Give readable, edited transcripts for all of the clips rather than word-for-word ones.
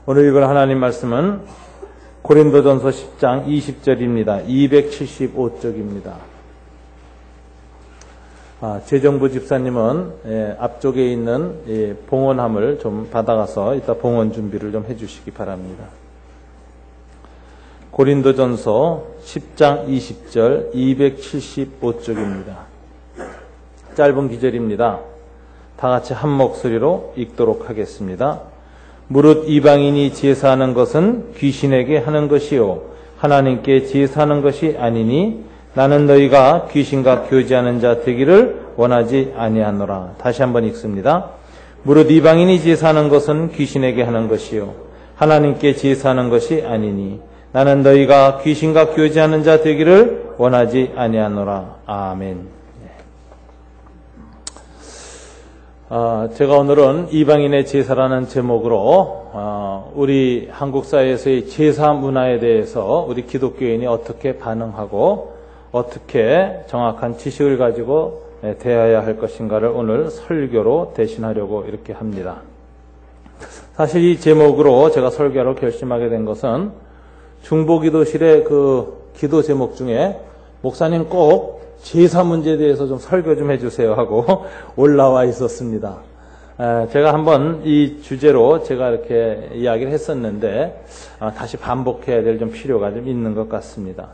오늘 읽을 하나님 말씀은 고린도전서 10장 20절입니다. 275쪽입니다. 재정부 집사님은 앞쪽에 있는 봉헌함을 좀 받아가서 이따 봉헌 준비를 좀 해주시기 바랍니다. 고린도전서 10장 20절 275쪽입니다. 짧은 기절입니다. 다 같이 한 목소리로 읽도록 하겠습니다. 무릇 이방인이 제사하는 것은 귀신에게 하는 것이요 하나님께 제사하는 것이 아니니 나는 너희가 귀신과 교제하는 자 되기를 원하지 아니하노라. 다시 한번 읽습니다. 무릇 이방인이 제사하는 것은 귀신에게 하는 것이요 하나님께 제사하는 것이 아니니 나는 너희가 귀신과 교제하는 자 되기를 원하지 아니하노라. 아멘. 제가 오늘은 이방인의 제사라는 제목으로 우리 한국 사회에서의 제사 문화에 대해서 우리 기독교인이 어떻게 반응하고 어떻게 정확한 지식을 가지고 대해야 할 것인가를 오늘 설교로 대신하려고 이렇게 합니다. 사실 이 제목으로 제가 설교로 결심하게 된 것은 중보기도실의 그 기도 제목 중에 목사님 꼭 제사 문제에 대해서 좀 설교 좀 해주세요 하고 올라와 있었습니다. 제가 한번 이 주제로 제가 이렇게 이야기를 했었는데 다시 반복해야 될 좀 필요가 좀 있는 것 같습니다.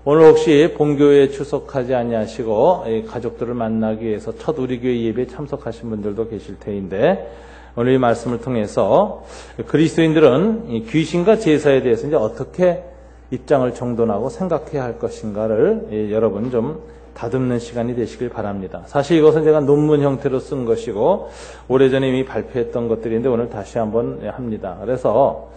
오늘 혹시 본교회에 출석하지 아니하시고 가족들을 만나기 위해서 첫 우리 교회 예배에 참석하신 분들도 계실 테인데 오늘 이 말씀을 통해서 그리스도인들은 귀신과 제사에 대해서 이제 어떻게 입장을 정돈하고 생각해야 할 것인가를 여러분 좀 다듬는 시간이 되시길 바랍니다. 사실 이것은 제가 논문 형태로 쓴 것이고 오래전에 이미 발표했던 것들인데 오늘 다시 한번 합니다. 그래서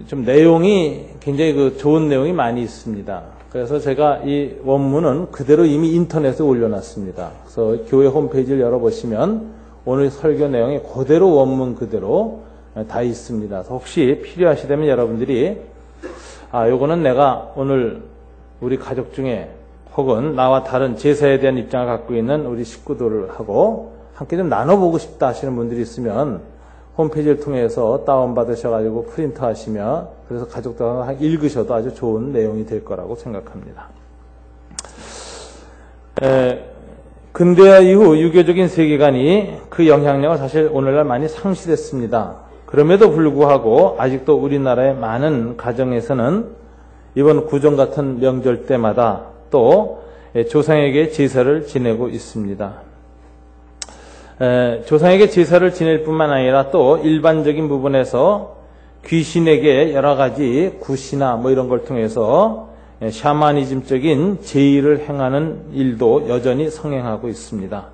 좀 내용이 굉장히 좋은 내용이 많이 있습니다. 그래서 제가 이 원문은 그대로 이미 인터넷에 올려놨습니다. 그래서 교회 홈페이지를 열어보시면 오늘 설교 내용이 그대로 원문 그대로 다 있습니다. 그래서 혹시 필요하시다면 여러분들이 요거는 내가 오늘 우리 가족 중에 혹은 나와 다른 제사에 대한 입장을 갖고 있는 우리 식구들하고 함께 좀 나눠보고 싶다 하시는 분들이 있으면 홈페이지를 통해서 다운받으셔가지고 프린트 하시면 그래서 가족들과 읽으셔도 아주 좋은 내용이 될 거라고 생각합니다. 근대화 이후 유교적인 세계관이 그 영향력을 사실 오늘날 많이 상실했습니다. 그럼에도 불구하고 아직도 우리나라의 많은 가정에서는 이번 구정 같은 명절 때마다 또 조상에게 제사를 지내고 있습니다. 조상에게 제사를 지낼 뿐만 아니라 또 일반적인 부분에서 귀신에게 여러 가지 굿이나 이런 걸 통해서 샤머니즘적인 제의를 행하는 일도 여전히 성행하고 있습니다.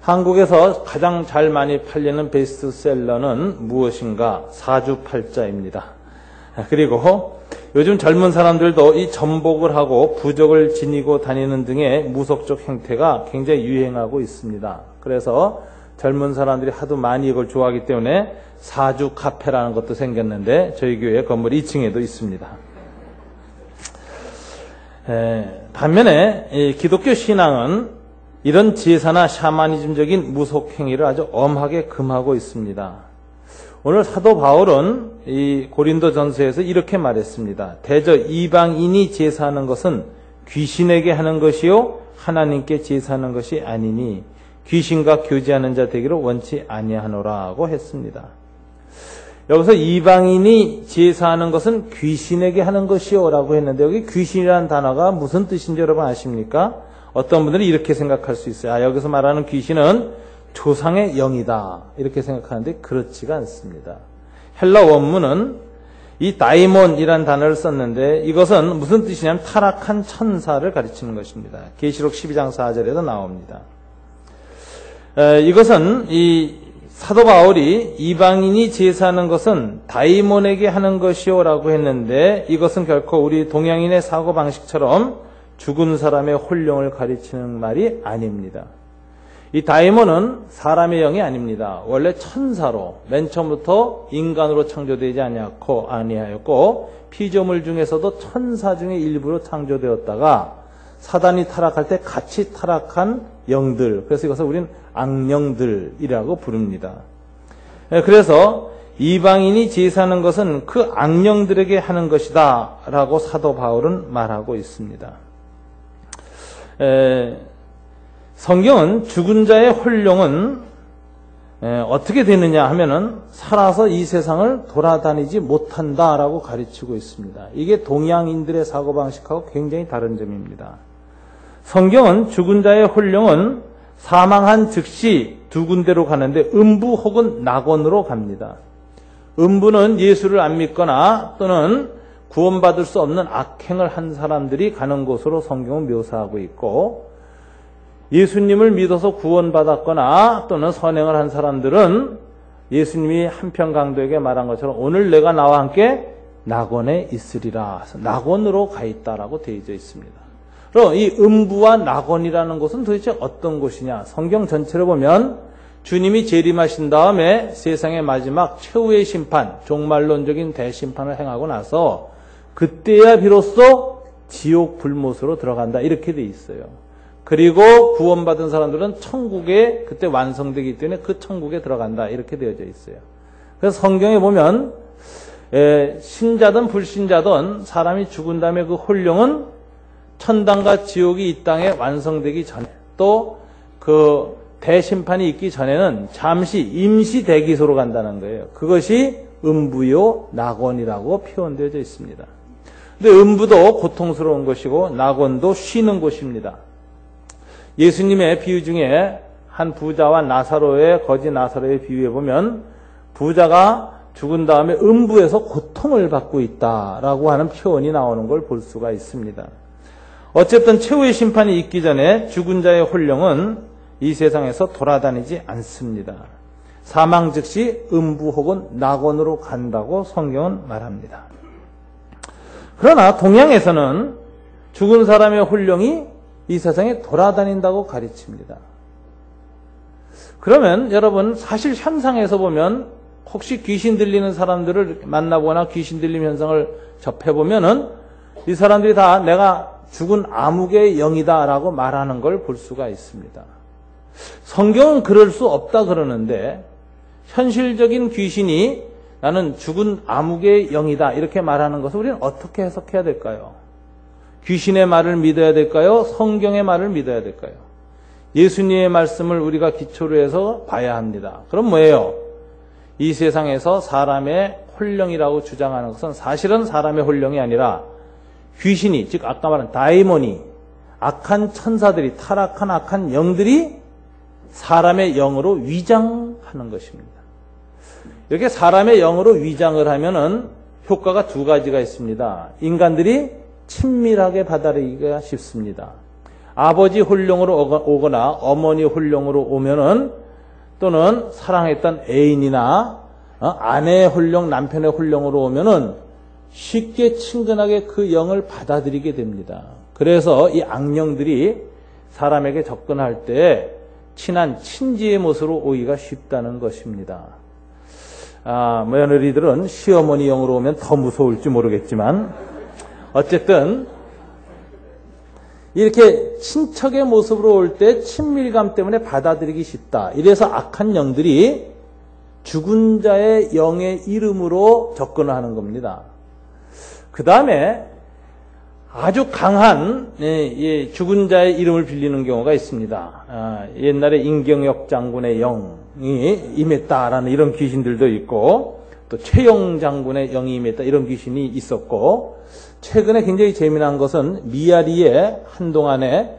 한국에서 가장 잘 많이 팔리는 베스트셀러는 무엇인가? 사주팔자입니다. 그리고 요즘 젊은 사람들도 이 전복을 하고 부적을 지니고 다니는 등의 무속적 행태가 굉장히 유행하고 있습니다. 그래서 젊은 사람들이 하도 많이 이걸 좋아하기 때문에 사주 카페라는 것도 생겼는데 저희 교회 건물 2층에도 있습니다. 반면에 이 기독교 신앙은 이런 제사나 샤머니즘적인 무속 행위를 아주 엄하게 금하고 있습니다. 오늘 사도 바울은 이 고린도전서에서 이렇게 말했습니다. 대저 이방인이 제사하는 것은 귀신에게 하는 것이요 하나님께 제사하는 것이 아니니 귀신과 교제하는 자 되기를 원치 아니하노라고 했습니다. 여기서 이방인이 제사하는 것은 귀신에게 하는 것이요 라고 했는데 여기 귀신이라는 단어가 무슨 뜻인지 여러분 아십니까? 어떤 분들은 이렇게 생각할 수 있어요. 여기서 말하는 귀신은 조상의 영이다 이렇게 생각하는데 그렇지가 않습니다. 헬라 원문은 이 다이몬이라는 단어를 썼는데 이것은 무슨 뜻이냐면 타락한 천사를 가리키는 것입니다. 계시록 12장 4절에도 나옵니다. 이것은 이 사도 바울이 이방인이 제사하는 것은 다이몬에게 하는 것이요 라고 했는데 이것은 결코 우리 동양인의 사고방식처럼 죽은 사람의 혼령을 가리키는 말이 아닙니다. 이 다이몬은 사람의 영이 아닙니다. 원래 천사로 맨 처음부터 인간으로 창조되지 아니하였고 피조물 중에서도 천사 중의 일부로 창조되었다가 사단이 타락할 때 같이 타락한 영들, 그래서 이것을 우리는 악령들이라고 부릅니다. 그래서 이방인이 제사하는 것은 그 악령들에게 하는 것이다 라고 사도 바울은 말하고 있습니다. 성경은 죽은 자의 혼령은 어떻게 되느냐 하면은 살아서 이 세상을 돌아다니지 못한다라고 가르치고 있습니다. 이게 동양인들의 사고방식하고 굉장히 다른 점입니다. 성경은 죽은 자의 혼령은 사망한 즉시 두 군데로 가는데 음부 혹은 낙원으로 갑니다. 음부는 예수를 안 믿거나 또는 구원받을 수 없는 악행을 한 사람들이 가는 곳으로 성경은 묘사하고 있고, 예수님을 믿어서 구원받았거나 또는 선행을 한 사람들은 예수님이 한평강도에게 말한 것처럼 오늘 내가 나와 함께 낙원에 있으리라. 낙원으로 가 있다라고 되어져 있습니다. 그럼 이 음부와 낙원이라는 곳은 도대체 어떤 곳이냐? 성경 전체를 보면 주님이 재림하신 다음에 세상의 마지막 최후의 심판, 종말론적인 대심판을 행하고 나서 그때야 비로소 지옥 불못으로 들어간다 이렇게 돼 있어요. 그리고 구원받은 사람들은 천국에 그때 완성되기 때문에 그 천국에 들어간다 이렇게 되어져 있어요. 그래서 성경에 보면 신자든 불신자든 사람이 죽은 다음에 그 혼령은 천당과 지옥이 이 땅에 완성되기 전에 또 그 대심판이 있기 전에는 잠시 임시 대기소로 간다는 거예요. 그것이 음부요 낙원이라고 표현되어져 있습니다. 근데 음부도 고통스러운 것이고 낙원도 쉬는 곳입니다. 예수님의 비유 중에 한 부자와 나사로의 거지 나사로의 비유에 보면 부자가 죽은 다음에 음부에서 고통을 받고 있다라고 하는 표현이 나오는 걸 볼 수가 있습니다. 어쨌든 최후의 심판이 있기 전에 죽은 자의 혼령은 이 세상에서 돌아다니지 않습니다. 사망 즉시 음부 혹은 낙원으로 간다고 성경은 말합니다. 그러나 동양에서는 죽은 사람의 혼령이 이 세상에 돌아다닌다고 가르칩니다. 그러면 여러분 사실 현상에서 보면 혹시 귀신 들리는 사람들을 만나보거나 귀신 들림 현상을 접해보면은 이 사람들이 다 내가 죽은 암흑의 영이다라고 말하는 걸 볼 수가 있습니다. 성경은 그럴 수 없다 그러는데 현실적인 귀신이 나는 죽은 암흑의 영이다 이렇게 말하는 것을 우리는 어떻게 해석해야 될까요? 귀신의 말을 믿어야 될까요? 성경의 말을 믿어야 될까요? 예수님의 말씀을 우리가 기초로 해서 봐야 합니다. 그럼 뭐예요? 이 세상에서 사람의 혼령이라고 주장하는 것은 사실은 사람의 혼령이 아니라 귀신이, 즉 아까 말한 다이몬이, 악한 천사들이, 타락한 악한 영들이 사람의 영으로 위장하는 것입니다. 이렇게 사람의 영으로 위장을 하면은 효과가 두 가지가 있습니다. 인간들이 친밀하게 받아들이기가 쉽습니다. 아버지 혼령으로 오거나 어머니 혼령으로 오면은 또는 사랑했던 애인이나 아내의 혼령, 남편의 혼령으로 오면은 쉽게 친근하게 그 영을 받아들이게 됩니다. 그래서 이 악령들이 사람에게 접근할 때 친한 친지의 모습으로 오기가 쉽다는 것입니다. 며느리들은 시어머니 영으로 오면 더 무서울지 모르겠지만 어쨌든 이렇게 친척의 모습으로 올 때 친밀감 때문에 받아들이기 쉽다. 이래서 악한 영들이 죽은 자의 영의 이름으로 접근을 하는 겁니다. 그 다음에 아주 강한 죽은 자의 이름을 빌리는 경우가 있습니다. 옛날에 임경혁 장군의 영이 임했다라는 이런 귀신들도 있고 또 최영 장군의 영이 임했다 이런 귀신이 있었고 최근에 굉장히 재미난 것은 미아리에 한동안에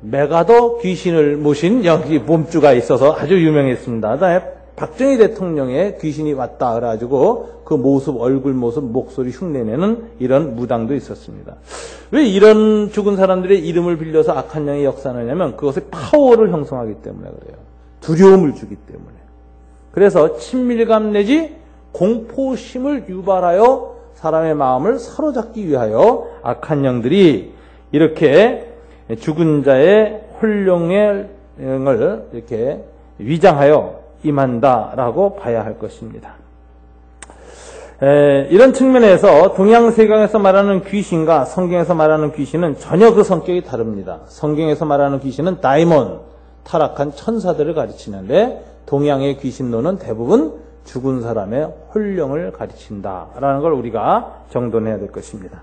메가더 귀신을 모신 여기 몸주가 있어서 아주 유명했습니다. 그다음에 박정희 대통령의 귀신이 왔다 그래가지고 그 모습, 얼굴 모습, 목소리 흉내내는 이런 무당도 있었습니다. 왜 이런 죽은 사람들의 이름을 빌려서 악한 영이 역사하느냐면 그것의 파워를 형성하기 때문에 그래요. 두려움을 주기 때문에. 그래서 친밀감 내지 공포심을 유발하여 사람의 마음을 사로잡기 위하여 악한 영들이 이렇게 죽은 자의 혼령을 이렇게 위장하여 임한다라고 봐야 할 것입니다. 이런 측면에서 동양세계에서 말하는 귀신과 성경에서 말하는 귀신은 전혀 그 성격이 다릅니다. 성경에서 말하는 귀신은 다이몬, 타락한 천사들을 가르치는데 동양의 귀신론은 대부분 죽은 사람의 혼령을 가르친다라는 걸 우리가 정돈해야 될 것입니다.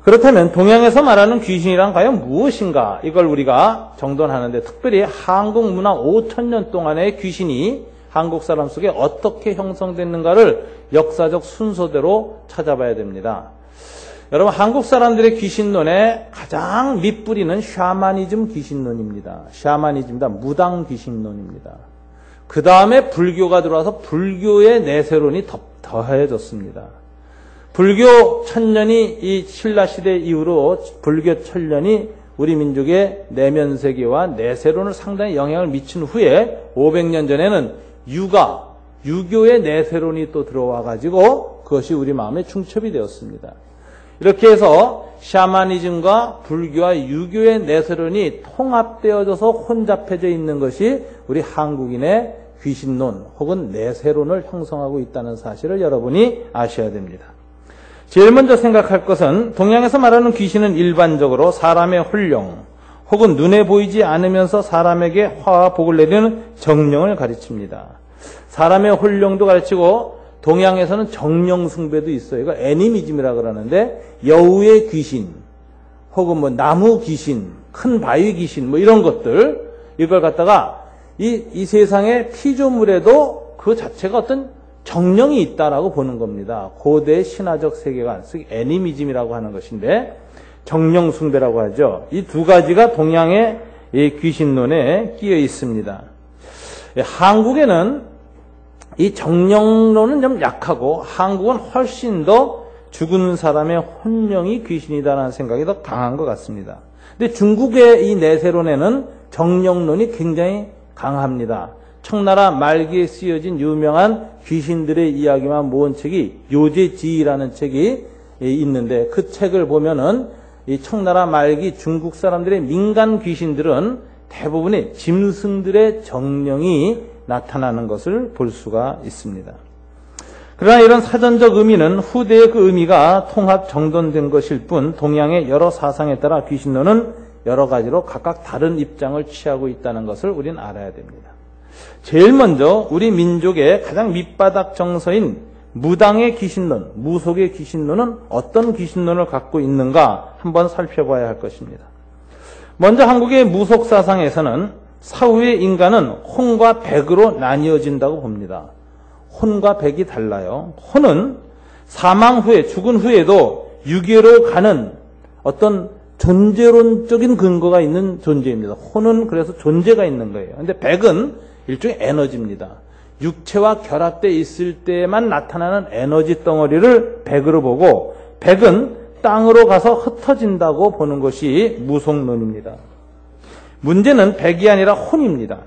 그렇다면 동양에서 말하는 귀신이란 과연 무엇인가? 이걸 우리가 정돈하는데 특별히 한국 문화 5,000년 동안의 귀신이 한국 사람 속에 어떻게 형성됐는가를 역사적 순서대로 찾아봐야 됩니다. 여러분, 한국 사람들의 귀신론의 가장 밑뿌리는 샤머니즘 귀신론입니다. 샤머니즘이다. 무당 귀신론입니다. 그 다음에 불교가 들어와서 불교의 내세론이 더해졌습니다. 불교 천년이 이 신라시대 이후로 불교 천년이 우리 민족의 내면 세계와 내세론을 상당히 영향을 미친 후에 500년 전에는 유교의 내세론이 또 들어와가지고 그것이 우리 마음에 중첩이 되었습니다. 이렇게 해서 샤머니즘과 불교와 유교의 내세론이 통합되어져서 혼잡해져 있는 것이 우리 한국인의 귀신론 혹은 내세론을 형성하고 있다는 사실을 여러분이 아셔야 됩니다. 제일 먼저 생각할 것은 동양에서 말하는 귀신은 일반적으로 사람의 혼령 혹은 눈에 보이지 않으면서 사람에게 화와 복을 내리는 정령을 가르칩니다. 사람의 혼령도 가르치고 동양에서는 정령 숭배도 있어요. 이거 애니미즘이라 그러는데 여우의 귀신 혹은 뭐 나무 귀신, 큰 바위 귀신 뭐 이런 것들 이걸 갖다가 이 세상의 피조물에도 그 자체가 어떤 정령이 있다라고 보는 겁니다. 고대 신화적 세계관, 즉 애니미즘이라고 하는 것인데 정령 숭배라고 하죠. 이 두 가지가 동양의 이 귀신론에 끼어 있습니다. 한국에는 이 정령론은 좀 약하고 한국은 훨씬 더 죽은 사람의 혼령이 귀신이다라는 생각이 더 강한 것 같습니다. 근데 중국의 이 내세론에는 정령론이 굉장히 강합니다. 청나라 말기에 쓰여진 유명한 귀신들의 이야기만 모은 책이 요제지라는 책이 있는데 그 책을 보면은 이 청나라 말기 중국 사람들의 민간 귀신들은 대부분의 짐승들의 정령이 나타나는 것을 볼 수가 있습니다. 그러나 이런 사전적 의미는 후대의 그 의미가 통합 정돈된 것일 뿐 동양의 여러 사상에 따라 귀신론은 여러 가지로 각각 다른 입장을 취하고 있다는 것을 우리는 알아야 됩니다. 제일 먼저 우리 민족의 가장 밑바닥 정서인 무당의 귀신론, 무속의 귀신론은 어떤 귀신론을 갖고 있는가 한번 살펴봐야 할 것입니다. 먼저 한국의 무속 사상에서는 사후의 인간은 혼과 백으로 나뉘어진다고 봅니다. 혼과 백이 달라요. 혼은 사망 후에, 죽은 후에도 유계로 가는 어떤 존재론적인 근거가 있는 존재입니다. 혼은 그래서 존재가 있는 거예요. 그런데 백은 일종의 에너지입니다. 육체와 결합되어 있을 때만 나타나는 에너지 덩어리를 백으로 보고 백은 땅으로 가서 흩어진다고 보는 것이 무속론입니다. 문제는 백이 아니라 혼입니다.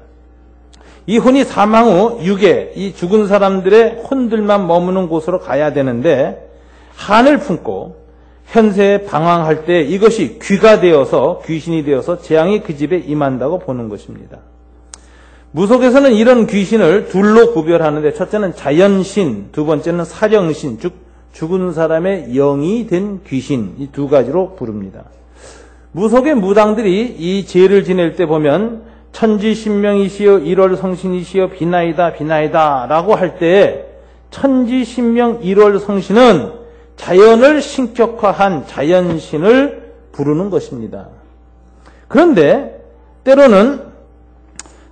이 혼이 사망 후 유계, 이 죽은 사람들의 혼들만 머무는 곳으로 가야 되는데 한을 품고 현세에 방황할 때 이것이 귀가 되어서 귀신이 되어서 재앙이 그 집에 임한다고 보는 것입니다. 무속에서는 이런 귀신을 둘로 구별하는데 첫째는 자연신, 두 번째는 사령신, 즉 죽은 사람의 영이 된 귀신, 이 두 가지로 부릅니다. 무속의 무당들이 이 제를 지낼 때 보면 천지신명이시여 일월성신이시여 비나이다 비나이다 라고 할 때 천지신명 일월성신은 자연을 신격화한 자연신을 부르는 것입니다. 그런데 때로는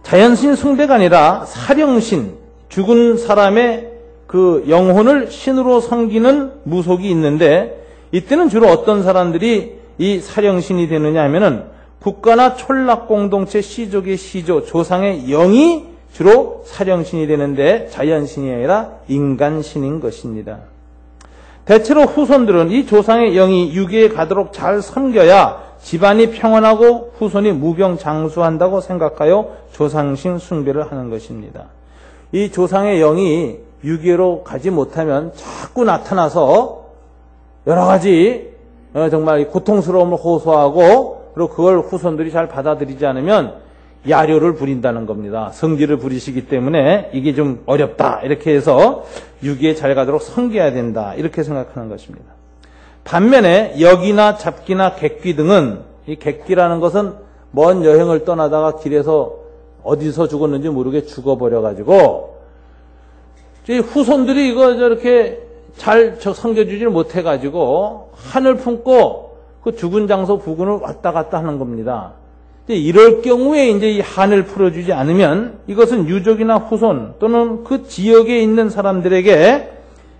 자연신 숭배가 아니라 사령신, 죽은 사람의 그 영혼을 신으로 섬기는 무속이 있는데 이때는 주로 어떤 사람들이 이 사령신이 되느냐 하면은 국가나 촌락공동체 시족의 시조, 조상의 영이 주로 사령신이 되는데 자연신이 아니라 인간신인 것입니다. 대체로 후손들은 이 조상의 영이 유계에 가도록 잘 섬겨야 집안이 평온하고 후손이 무병장수한다고 생각하여 조상신 숭배를 하는 것입니다. 이 조상의 영이 유계로 가지 못하면 자꾸 나타나서 여러 가지 정말 고통스러움을 호소하고 그리고 그걸 후손들이 잘 받아들이지 않으면 야료를 부린다는 겁니다. 성질을 부리시기 때문에 이게 좀 어렵다 이렇게 해서 유기에 잘 가도록 섬겨야 된다 이렇게 생각하는 것입니다. 반면에 역이나 잡기나 객귀 등은 이 객귀라는 것은 먼 여행을 떠나다가 길에서 어디서 죽었는지 모르게 죽어버려가지고 저희 후손들이 이거 저렇게 잘 섬겨주질 못해가지고 한을 품고 그 죽은 장소 부근을 왔다 갔다 하는 겁니다. 이럴 경우에 이제 이 한을 풀어주지 않으면 이것은 유족이나 후손 또는 그 지역에 있는 사람들에게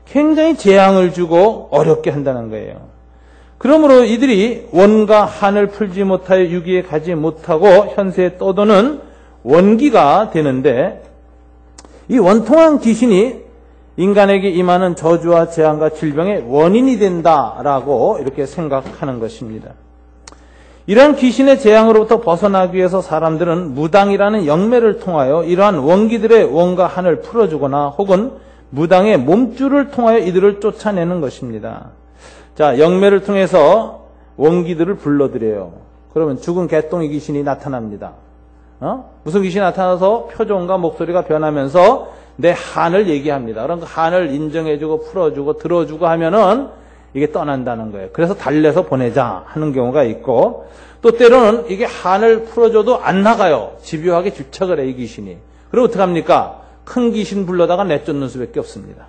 굉장히 재앙을 주고 어렵게 한다는 거예요. 그러므로 이들이 원과 한을 풀지 못하여 유기에 가지 못하고 현세에 떠도는 원기가 되는데, 이 원통한 귀신이 인간에게 임하는 저주와 재앙과 질병의 원인이 된다라고 이렇게 생각하는 것입니다. 이러한 귀신의 재앙으로부터 벗어나기 위해서 사람들은 무당이라는 영매를 통하여 이러한 원기들의 원과 한을 풀어주거나 혹은 무당의 몸줄을 통하여 이들을 쫓아내는 것입니다. 자, 영매를 통해서 원기들을 불러들여요. 그러면 죽은 개똥이 귀신이 나타납니다. 무슨 귀신이 나타나서 표정과 목소리가 변하면서 내 한을 얘기합니다. 그럼 그 한을 인정해주고 풀어주고 들어주고 하면은 이게 떠난다는 거예요. 그래서 달래서 보내자 하는 경우가 있고, 또 때로는 이게 한을 풀어줘도 안 나가요. 집요하게 집착을 해, 이 귀신이. 그럼 어떡합니까? 큰 귀신 불러다가 내쫓는 수밖에 없습니다.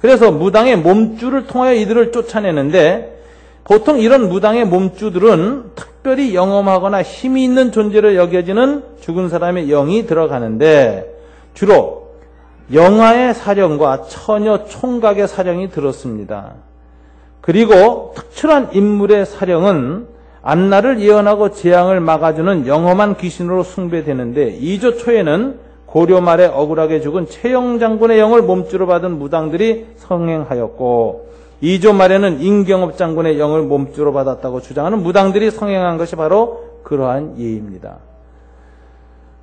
그래서 무당의 몸주를 통하여 이들을 쫓아내는데, 보통 이런 무당의 몸주들은 특별히 영험하거나 힘이 있는 존재로 여겨지는 죽은 사람의 영이 들어가는데, 주로 영아의 사령과 처녀 총각의 사령이 들었습니다. 그리고 특출한 인물의 사령은 앞날을 예언하고 재앙을 막아주는 영험한 귀신으로 숭배되는데, 2조 초에는 고려 말에 억울하게 죽은 최영 장군의 영을 몸주로 받은 무당들이 성행하였고, 2조 말에는 임경업 장군의 영을 몸주로 받았다고 주장하는 무당들이 성행한 것이 바로 그러한 예입니다.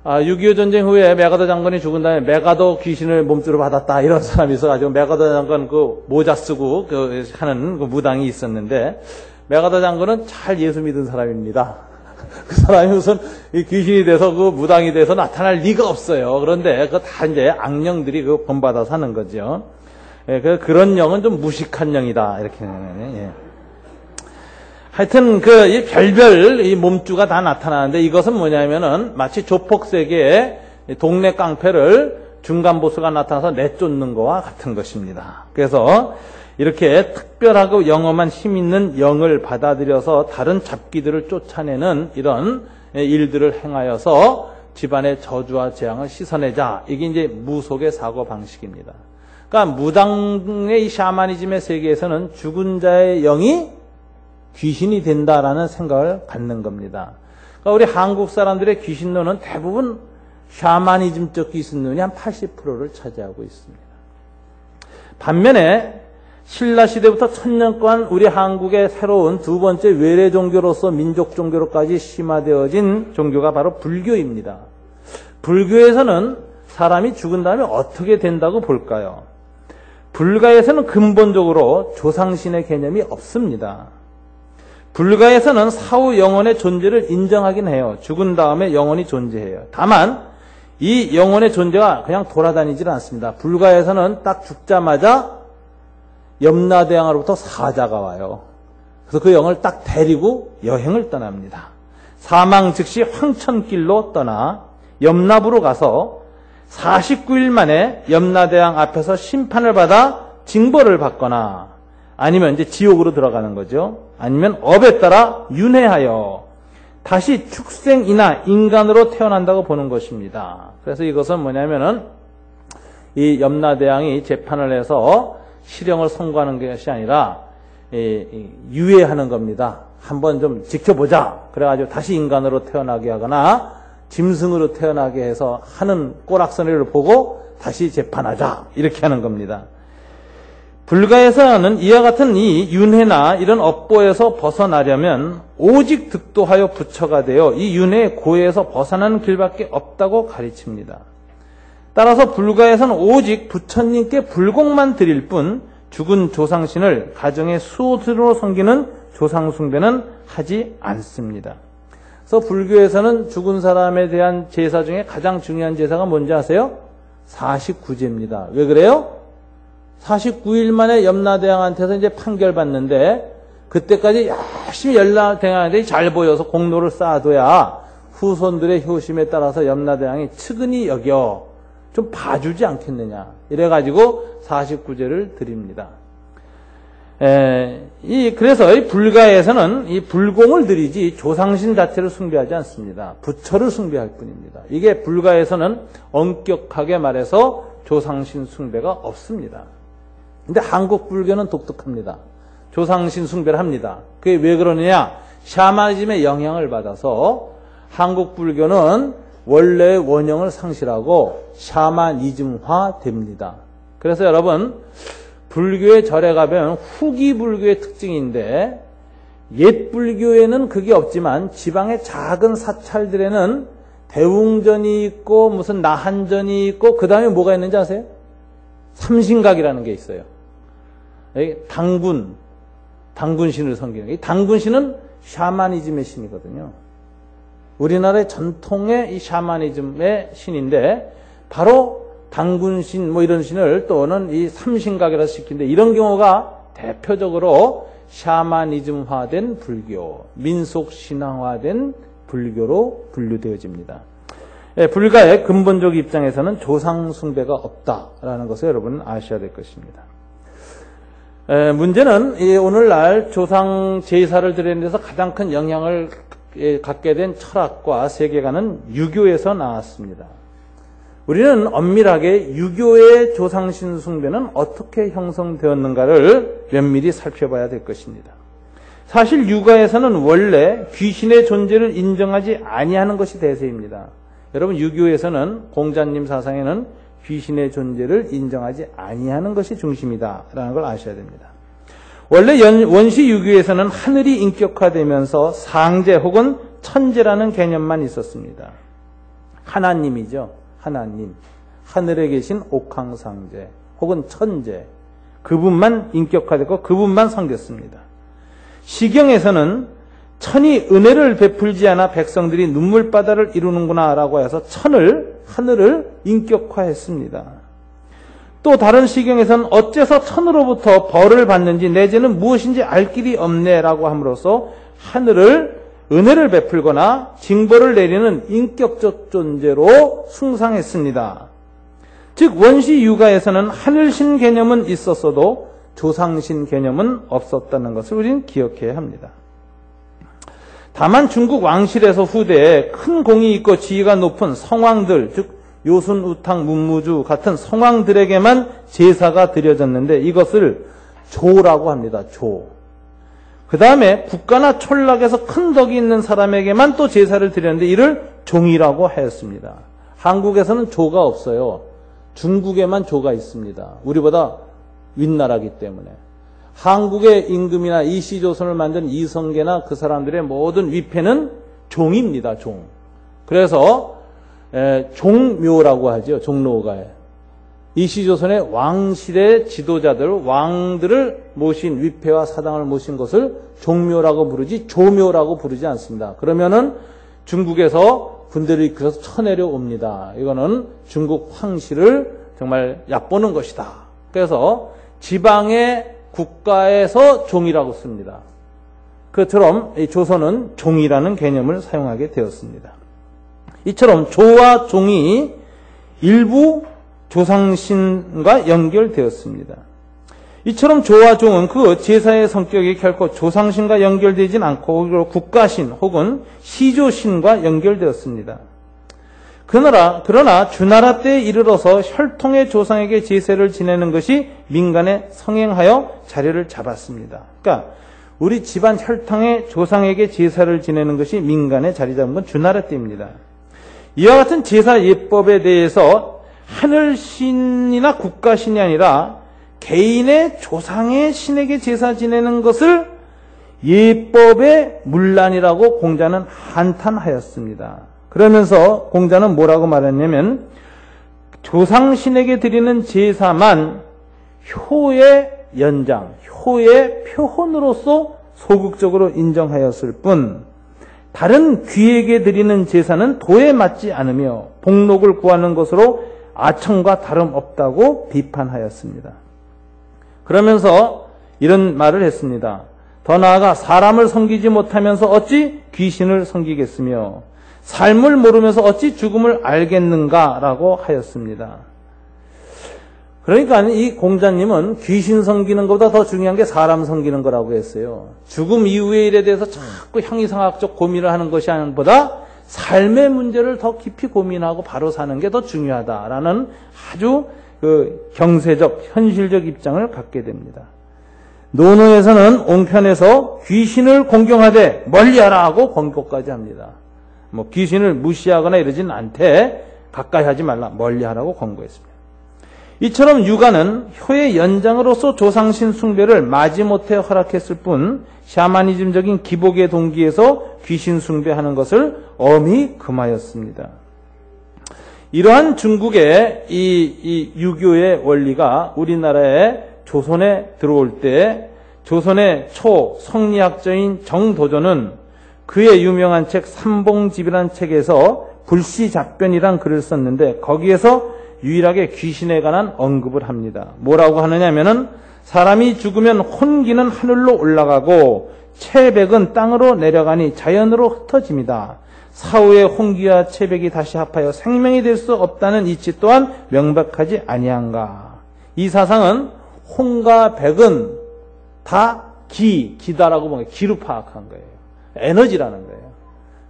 6.25 전쟁 후에 메가더 장군이 죽은 다음에 메가더 귀신을 몸주로 받았다 이런 사람이 있어가지고 메가더 장군 그 모자 쓰고 하는 그 무당이 있었는데, 메가더 장군은 잘 예수 믿은 사람입니다. 그 사람이 무슨 귀신이 돼서 그 무당이 돼서 나타날 리가 없어요. 그런데 그거 다 이제 악령들이 그 본받아서 하는 거죠. 예, 그런 영은 좀 무식한 영이다 이렇게. 예. 하여튼 이 별별 이 몸주가 다 나타나는데, 이것은 뭐냐면은 마치 조폭세계의 동네 깡패를 중간 보스가 나타나서 내쫓는 거와 같은 것입니다. 그래서 이렇게 특별하고 영험한 힘 있는 영을 받아들여서 다른 잡기들을 쫓아내는 이런 일들을 행하여서 집안의 저주와 재앙을 씻어내자. 이게 이제 무속의 사고 방식입니다. 그러니까 무당의 이 샤머니즘의 세계에서는 죽은 자의 영이 귀신이 된다라는 생각을 갖는 겁니다. 그러니까 우리 한국 사람들의 귀신론은 대부분 샤머니즘적 귀신론이 한 80%를 차지하고 있습니다. 반면에 신라 시대부터 1000년간 우리 한국의 새로운 두 번째 외래 종교로서 민족 종교로까지 심화되어진 종교가 바로 불교입니다. 불교에서는 사람이 죽은 다음에 어떻게 된다고 볼까요? 불가에서는 근본적으로 조상신의 개념이 없습니다. 불가에서는 사후 영혼의 존재를 인정하긴 해요. 죽은 다음에 영혼이 존재해요. 다만 이 영혼의 존재가 그냥 돌아다니질 않습니다. 불가에서는 딱 죽자마자 염라대왕으로부터 사자가 와요. 그래서 그 영을 딱 데리고 여행을 떠납니다. 사망 즉시 황천길로 떠나 염라부로 가서 49일 만에 염라대왕 앞에서 심판을 받아 징벌을 받거나, 아니면 이제 지옥으로 들어가는 거죠. 아니면 업에 따라 윤회하여 다시 축생이나 인간으로 태어난다고 보는 것입니다. 그래서 이것은 뭐냐면은 이 염라대왕이 재판을 해서 실형을 선고하는 것이 아니라 유예하는 겁니다. 한번 좀 지켜보자. 그래가지고 다시 인간으로 태어나게 하거나 짐승으로 태어나게 해서 하는 꼬락서리를 보고 다시 재판하자. 이렇게 하는 겁니다. 불가에서는 이와 같은 이 윤회나 이런 업보에서 벗어나려면 오직 득도하여 부처가 되어 이 윤회의 고해에서 벗어나는 길밖에 없다고 가르칩니다. 따라서 불가에서는 오직 부처님께 불공만 드릴 뿐 죽은 조상신을 가정의 수호수로 섬기는 조상숭배는 하지 않습니다. 그래서 불교에서는 죽은 사람에 대한 제사 중에 가장 중요한 제사가 뭔지 아세요? 49제입니다. 왜 그래요? 49일 만에 염라대왕한테서 이제 판결받는데, 그때까지 열심히 염라대왕한테 잘 보여서 공로를 쌓아둬야 후손들의 효심에 따라서 염라대왕이 측은히 여겨 좀 봐주지 않겠느냐. 이래가지고 49제를 드립니다. 그래서 이 불가에서는 이 불공을 드리지 조상신 자체를 숭배하지 않습니다. 부처를 숭배할 뿐입니다. 이게 불가에서는 엄격하게 말해서 조상신 숭배가 없습니다. 근데 한국 불교는 독특합니다. 조상신 숭배를 합니다. 그게 왜 그러느냐? 샤머니즘의 영향을 받아서 한국 불교는 원래의 원형을 상실하고 샤머니즘화 됩니다. 그래서 여러분, 불교의 절에 가면 후기 불교의 특징인데, 옛 불교에는 그게 없지만 지방의 작은 사찰들에는 대웅전이 있고 무슨 나한전이 있고 그 다음에 뭐가 있는지 아세요? 삼신각이라는 게 있어요. 당군신을 섬기는. 이 당군신은 샤머니즘의 신이거든요. 우리나라의 전통의 이 샤머니즘의 신인데, 바로 당군신 뭐 이런 신을 또는 이 삼신각이라 시키는데, 이런 경우가 대표적으로 샤머니즘화된 불교, 민속신앙화된 불교로 분류되어집니다. 불가의 근본적 입장에서는 조상 숭배가 없다라는 것을 여러분 아셔야 될 것입니다. 문제는 오늘날 조상 제사를 드리는 데서 가장 큰 영향을 갖게 된 철학과 세계관은 유교에서 나왔습니다. 우리는 엄밀하게 유교의 조상신 숭배는 어떻게 형성되었는가를 면밀히 살펴봐야 될 것입니다. 사실 유가에서는 원래 귀신의 존재를 인정하지 아니하는 것이 대세입니다. 여러분, 유교에서는 공자님 사상에는 귀신의 존재를 인정하지 아니하는 것이 중심이다라는 걸 아셔야 됩니다. 원래 원시 유교에서는 하늘이 인격화되면서 상제 혹은 천재라는 개념만 있었습니다. 하나님이죠. 하나님. 하늘에 계신 옥황상제 혹은 천재. 그분만 인격화되고 그분만 성겼습니다. 시경에서는 천이 은혜를 베풀지 않아 백성들이 눈물바다를 이루는구나 라고 해서 하늘을 인격화했습니다. 또 다른 시경에서는 어째서 천으로부터 벌을 받는지 내지는 무엇인지 알 길이 없네 라고 함으로써 하늘을 은혜를 베풀거나 징벌을 내리는 인격적 존재로 숭상했습니다. 즉 원시 유가에서는 하늘신 개념은 있었어도 조상신 개념은 없었다는 것을 우리는 기억해야 합니다. 다만 중국 왕실에서 후대에 큰 공이 있고 지위가 높은 성왕들, 즉 요순, 우탕, 문무주 같은 성왕들에게만 제사가 드려졌는데 이것을 조라고 합니다. 조. 그 다음에 국가나 촌락에서 큰 덕이 있는 사람에게만 또 제사를 드렸는데 이를 종이라고 하였습니다. 한국에서는 조가 없어요. 중국에만 조가 있습니다. 우리보다 윗나라기 때문에. 한국의 임금이나 이시조선을 만든 이성계나 그 사람들의 모든 위패는 종입니다. 종. 그래서 종묘라고 하죠. 종로가에. 이시조선의 왕실의 지도자들, 왕들을 모신 위패와 사당을 모신 것을 종묘라고 부르지 조묘라고 부르지 않습니다. 그러면은 중국에서 군대를 이끌어서 쳐내려옵니다. 이거는 중국 황실을 정말 얕보는 것이다. 그래서 지방의 국가에서 종이라고 씁니다. 그처럼 이 조선은 종이라는 개념을 사용하게 되었습니다. 이처럼 조와 종이 일부 조상신과 연결되었습니다. 이처럼 조와 종은 그 제사의 성격이 결코 조상신과 연결되진 않고 국가신 혹은 시조신과 연결되었습니다. 그러나 주나라 때에 이르러서 혈통의 조상에게 제사를 지내는 것이 민간에 성행하여 자리를 잡았습니다. 그러니까 우리 집안 혈통의 조상에게 제사를 지내는 것이 민간에 자리 잡은 건 주나라 때입니다. 이와 같은 제사 예법에 대해서 하늘신이나 국가신이 아니라 개인의 조상의 신에게 제사 지내는 것을 예법의 문란이라고 공자는 한탄하였습니다. 그러면서 공자는 뭐라고 말했냐면 조상신에게 드리는 제사만 효의 연장, 효의 표현으로서 소극적으로 인정하였을 뿐 다른 귀에게 드리는 제사는 도에 맞지 않으며 복록을 구하는 것으로 아청과 다름없다고 비판하였습니다. 그러면서 이런 말을 했습니다. 더 나아가 사람을 섬기지 못하면서 어찌 귀신을 섬기겠으며 삶을 모르면서 어찌 죽음을 알겠는가라고 하였습니다. 그러니까 이 공자님은 귀신 섬기는 것보다 더 중요한 게 사람 섬기는 거라고 했어요. 죽음 이후의 일에 대해서 자꾸 형이상학적 고민을 하는 것이 아니보다 삶의 문제를 더 깊이 고민하고 바로 사는 게 더 중요하다라는 아주 경세적, 현실적 입장을 갖게 됩니다. 논어에서는 옹편에서 귀신을 공경하되 멀리하라 하고 권고까지 합니다. 뭐 귀신을 무시하거나 이러지는 않되 가까이 하지 말라, 멀리하라고 권고했습니다. 이처럼 유가는 효의 연장으로서 조상신 숭배를 마지못해 허락했을 뿐 샤머니즘적인 기복의 동기에서 귀신 숭배하는 것을 엄히 금하였습니다. 이러한 중국의 이 유교의 원리가 우리나라에 조선에 들어올 때 조선의 초성리학자인 정도조는 그의 유명한 책 삼봉집이라는 책에서 불시잡변이란 글을 썼는데 거기에서 유일하게 귀신에 관한 언급을 합니다. 뭐라고 하느냐면은 사람이 죽으면 혼기는 하늘로 올라가고 체백은 땅으로 내려가니 자연으로 흩어집니다. 사후에 혼기와 체백이 다시 합하여 생명이 될 수 없다는 이치 또한 명백하지 아니한가. 이 사상은 혼과 백은 다 기다라고 보면 기로 파악한 거예요. 에너지라는 거예요.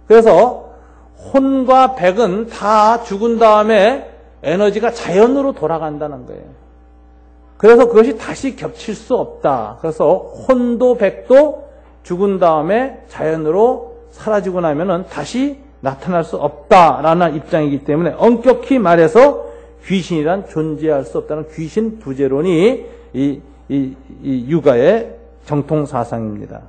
그래서 혼과 백은 다 죽은 다음에 에너지가 자연으로 돌아간다는 거예요. 그래서 그것이 다시 겹칠 수 없다. 그래서 혼도 백도 죽은 다음에 자연으로 사라지고 나면은 다시 나타날 수 없다라는 입장이기 때문에 엄격히 말해서 귀신이란 존재할 수 없다는 귀신 부재론이 이 유가의 정통 사상입니다.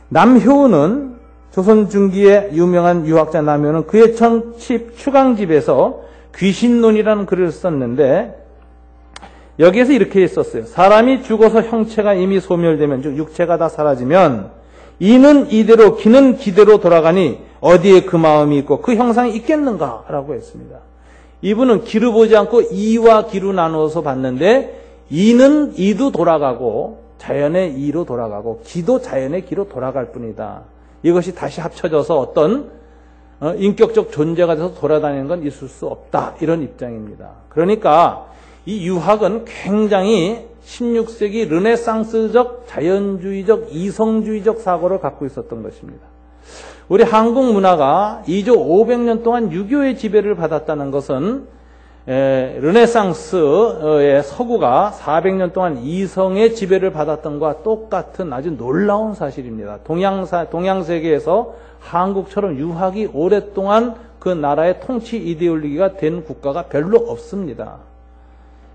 남효은은 조선 중기의 유명한 유학자 남효는 그의 청칩 추강집에서 귀신론이라는 글을 썼는데 여기에서 이렇게 썼어요. 사람이 죽어서 형체가 이미 소멸되면 즉 육체가 다 사라지면 이는 이대로 기는 기대로 돌아가니 어디에 그 마음이 있고 그 형상이 있겠는가라고 했습니다. 이분은 기로 보지 않고 이와 기로 나누어서 봤는데 이는 이도 돌아가고 자연의 이로 돌아가고 기도 자연의 기로 돌아갈 뿐이다. 이것이 다시 합쳐져서 어떤 인격적 존재가 돼서 돌아다니는 건 있을 수 없다. 이런 입장입니다. 그러니까 이 유학은 굉장히 16세기 르네상스적 자연주의적 이성주의적 사고를 갖고 있었던 것입니다. 우리 한국 문화가 2조 500년 동안 유교의 지배를 받았다는 것은 르네상스의 서구가 400년 동안 이성의 지배를 받았던 것과 똑같은 아주 놀라운 사실입니다. 동양세계에서 한국처럼 유학이 오랫동안 그 나라의 통치 이데올로기가 된 국가가 별로 없습니다.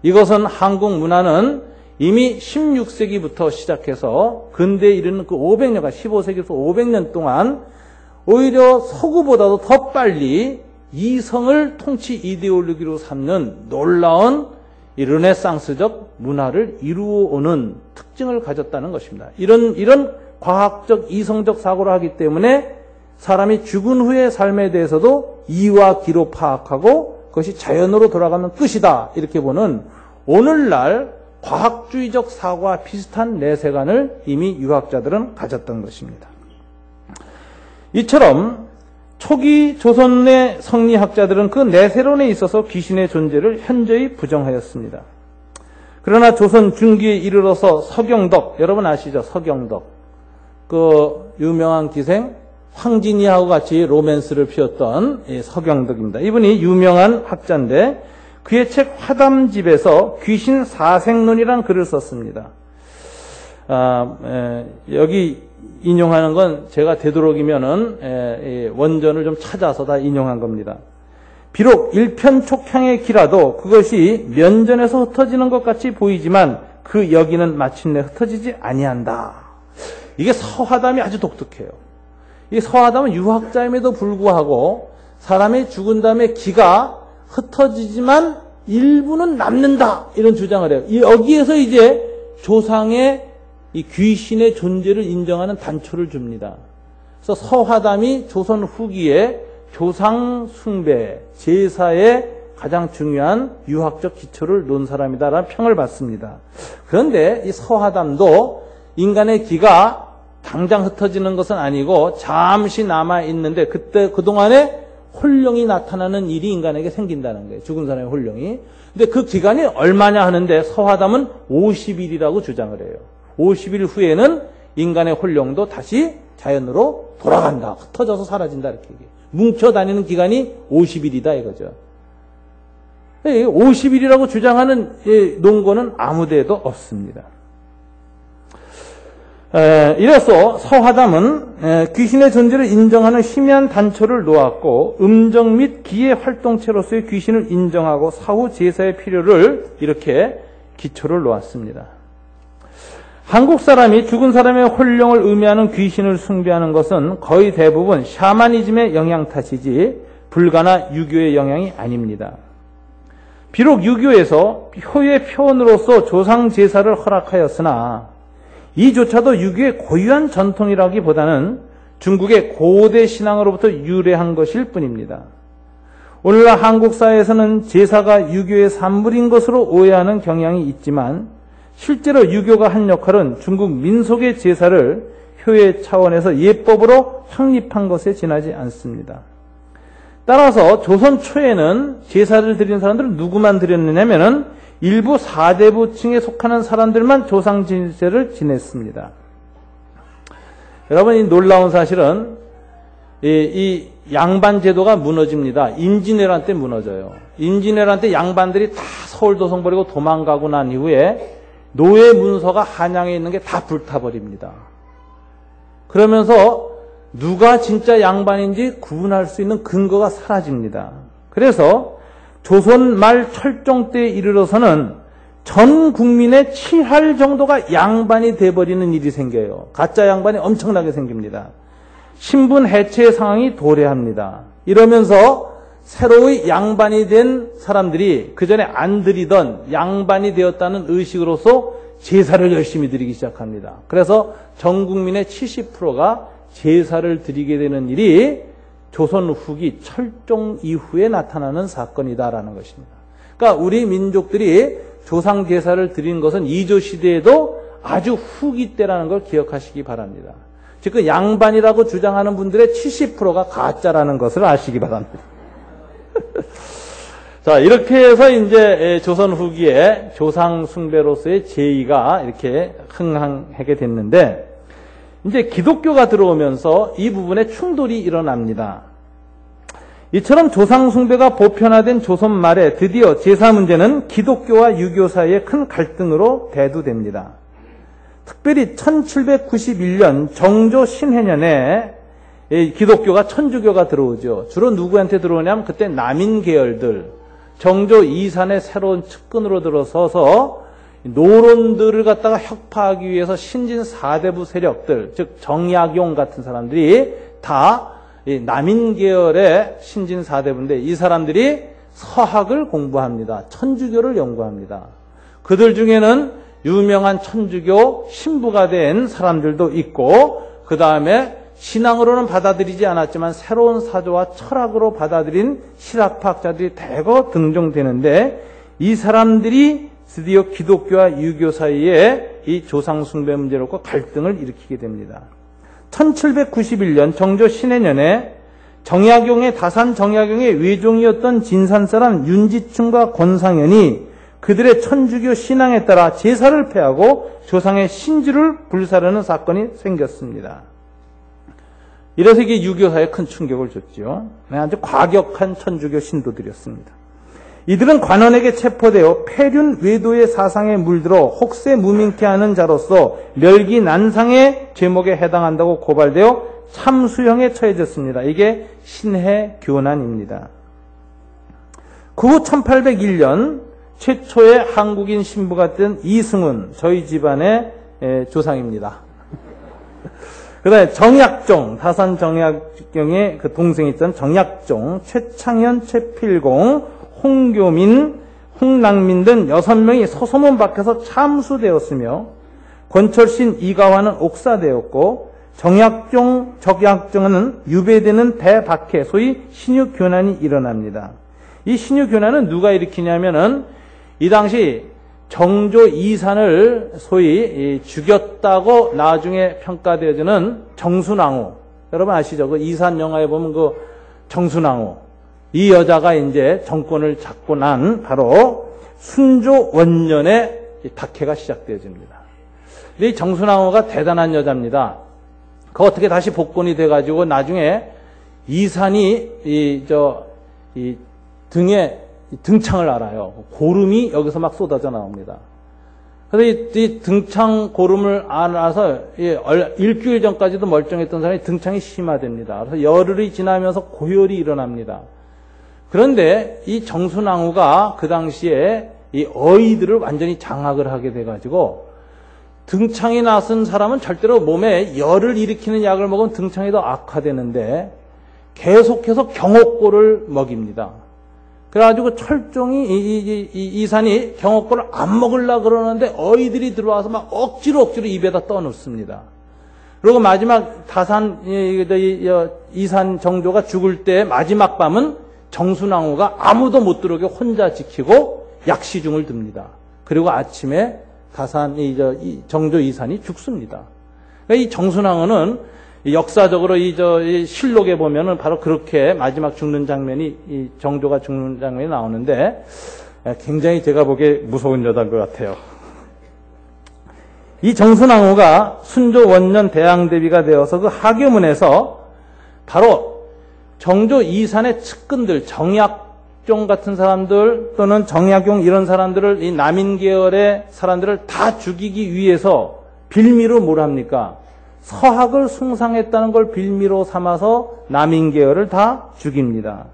이것은 한국 문화는 이미 16세기부터 시작해서 근대에 이르는 그 500년간 15세기에서 500년 동안 오히려 서구보다도 더 빨리 이성을 통치 이데올로기로 삼는 놀라운 이 르네상스적 문화를 이루어오는 특징을 가졌다는 것입니다. 이런 과학적 이성적 사고를 하기 때문에 사람이 죽은 후의 삶에 대해서도 이와 기로 파악하고 그것이 자연으로 돌아가면 끝이다. 이렇게 보는 오늘날 과학주의적 사고와 비슷한 내세관을 이미 유학자들은 가졌던 것입니다. 이처럼 초기 조선의 성리학자들은 그 내세론에 있어서 귀신의 존재를 현저히 부정하였습니다. 그러나 조선 중기에 이르러서 서경덕, 여러분 아시죠? 서경덕. 그 유명한 기생 황진이하고 같이 로맨스를 피웠던 서경덕입니다. 이분이 유명한 학자인데 그의 책 화담집에서 귀신 사생론이라는 글을 썼습니다. 여기 인용하는 건 제가 되도록이면은 원전을 좀 찾아서 다 인용한 겁니다. 비록 일편촉향의 기라도 그것이 면전에서 흩어지는 것 같이 보이지만 그 여기는 마침내 흩어지지 아니한다. 이게 서화담이 아주 독특해요. 이 서화담은 유학자임에도 불구하고 사람이 죽은 다음에 기가 흩어지지만 일부는 남는다. 이런 주장을 해요. 여기에서 이제 조상의 이 귀신의 존재를 인정하는 단초를 줍니다. 그래서 서화담이 조선 후기에 조상 숭배, 제사의 가장 중요한 유학적 기초를 놓은 사람이다라는 평을 받습니다. 그런데 이 서화담도 인간의 기가 당장 흩어지는 것은 아니고 잠시 남아있는데 그때 그동안에 혼령이 나타나는 일이 인간에게 생긴다는 거예요. 죽은 사람의 혼령이. 근데 그 기간이 얼마냐 하는데 서화담은 50일이라고 주장을 해요. 50일 후에는 인간의 혼령도 다시 자연으로 돌아간다. 흩어져서 사라진다. 이렇게 얘기해요. 뭉쳐 다니는 기간이 50일이다 이거죠. 50일이라고 주장하는 논거는 아무 데도 없습니다. 이래서 서화담은 귀신의 존재를 인정하는 희미한 단초를 놓았고 음정 및 기의 활동체로서의 귀신을 인정하고 사후 제사의 필요를 이렇게 기초를 놓았습니다. 한국 사람이 죽은 사람의 혼령을 의미하는 귀신을 숭배하는 것은 거의 대부분 샤머니즘의 영향 탓이지 불가나 유교의 영향이 아닙니다. 비록 유교에서 효의 표현으로서 조상 제사를 허락하였으나 이조차도 유교의 고유한 전통이라기보다는 중국의 고대 신앙으로부터 유래한 것일 뿐입니다. 오늘날 한국 사회에서는 제사가 유교의 산물인 것으로 오해하는 경향이 있지만 실제로 유교가 한 역할은 중국 민속의 제사를 효의 차원에서 예법으로 확립한 것에 지나지 않습니다. 따라서 조선 초에는 제사를 드리는 사람들은 누구만 드렸느냐면은 일부 사대부층에 속하는 사람들만 조상 제사를 지냈습니다. 여러분, 이 놀라운 사실은 이 양반 제도가 무너집니다. 임진왜란 때 무너져요. 임진왜란 때 양반들이 다 서울 도성 버리고 도망가고 난 이후에 노예 문서가 한양에 있는 게 다 불타버립니다. 그러면서 누가 진짜 양반인지 구분할 수 있는 근거가 사라집니다. 그래서 조선 말 철종 때에 이르러서는 전 국민의 7할 정도가 양반이 돼버리는 일이 생겨요. 가짜 양반이 엄청나게 생깁니다. 신분 해체 상황이 도래합니다. 이러면서 새로이 양반이 된 사람들이 그전에 안 드리던 양반이 되었다는 의식으로서 제사를 열심히 드리기 시작합니다. 그래서 전 국민의 70%가 제사를 드리게 되는 일이 조선 후기 철종 이후에 나타나는 사건이다라는 것입니다. 그러니까 우리 민족들이 조상 제사를 드린 것은 이조 시대에도 아주 후기 때라는 걸 기억하시기 바랍니다. 즉 그 양반이라고 주장하는 분들의 70%가 가짜라는 것을 아시기 바랍니다. 자, 이렇게 해서 이제 조선 후기에 조상 숭배로서의 제의가 이렇게 흥행하게 됐는데 이제 기독교가 들어오면서 이 부분에 충돌이 일어납니다. 이처럼 조상 숭배가 보편화된 조선 말에 드디어 제사 문제는 기독교와 유교 사이의 큰 갈등으로 대두됩니다. 특별히 1791년 정조 신해년에 기독교가 천주교가 들어오죠. 주로 누구한테 들어오냐면 그때 남인 계열들, 정조 이산의 새로운 측근으로 들어서서 노론들을 갖다가 혁파하기 위해서 신진 사대부 세력들, 즉 정약용 같은 사람들이 다 남인 계열의 신진 사대부인데 이 사람들이 서학을 공부합니다. 천주교를 연구합니다. 그들 중에는 유명한 천주교 신부가 된 사람들도 있고 그 다음에 신앙으로는 받아들이지 않았지만 새로운 사조와 철학으로 받아들인 실학파학자들이 대거 등장되는데 이 사람들이 드디어 기독교와 유교 사이에 이 조상 숭배 문제로 갈등을 일으키게 됩니다. 1791년 정조 신해년에 다산 정약용의 외종이었던 진산 사람 윤지충과 권상현이 그들의 천주교 신앙에 따라 제사를 폐하고 조상의 신주를 불사르는 사건이 생겼습니다. 이래서 이게 유교사에 큰 충격을 줬죠. 아주 과격한 천주교 신도들이었습니다. 이들은 관원에게 체포되어 폐륜 외도의 사상에 물들어 혹세 무민케 하는 자로서 멸기 난상의 제목에 해당한다고 고발되어 참수형에 처해졌습니다. 이게 신해 교난입니다. 그 후 1801년 최초의 한국인 신부가 된 이승훈, 저희 집안의 조상입니다. 그 다음에 정약종, 다산 정약종의 그 동생이 있던 정약종, 최창현, 최필공, 홍교민, 홍랑민 등 6명이 서소문 밖에서 참수되었으며 권철신, 이가화는 옥사되었고 정약종은 유배되는 대박해, 소위 신유교난이 일어납니다. 이 신유교난은 누가 일으키냐면은 이 당시 정조 이산을 소위 죽였다고 나중에 평가되어지는 정순왕후. 여러분 아시죠? 그 이산 영화에 보면 그 정순왕후. 이 여자가 이제 정권을 잡고 난 바로 순조 원년에 박해가 시작되어집니다. 이 정순왕후가 대단한 여자입니다. 그 어떻게 다시 복권이 돼가지고 나중에 이산이 이 등에 등창을 알아요. 고름이 여기서 막 쏟아져 나옵니다. 그래서 이 등창 고름을 알아서 일주일 전까지도 멀쩡했던 사람이 등창이 심화됩니다. 그래서 열흘이 지나면서 고열이 일어납니다. 그런데 이 정순왕후가 그 당시에 이 어이들을 완전히 장악을 하게 돼가지고 등창이 나선 사람은 절대로 몸에 열을 일으키는 약을 먹으면 등창이 더 악화되는데 계속해서 경옥고를 먹입니다. 그래가지고 철종이 이산이 경옥고를 안 먹으려고 그러는데 어이들이 들어와서 막 억지로 입에다 떠넣습니다. 그리고 마지막 이산 정조가 죽을 때 마지막 밤은 정순왕후가 아무도 못 들어오게 혼자 지키고 약시중을 듭니다. 그리고 아침에 정조 이산이 죽습니다. 그러니까 이 정순왕후는 역사적으로 이 실록에 보면은 바로 그렇게 마지막 죽는 장면이 이 정조가 죽는 장면이 나오는데 굉장히 제가 보기에 무서운 여자인 것 같아요. 이 정순왕후가 순조 원년 대항대비가 되어서 그 하교문에서 바로 정조 이산의 측근들, 정약종 같은 사람들 또는 정약용 이런 사람들을 이 남인 계열의 사람들을 다 죽이기 위해서 빌미로 뭘 합니까? 서학을 숭상했다는 걸 빌미로 삼아서 남인 계열을 다 죽입니다.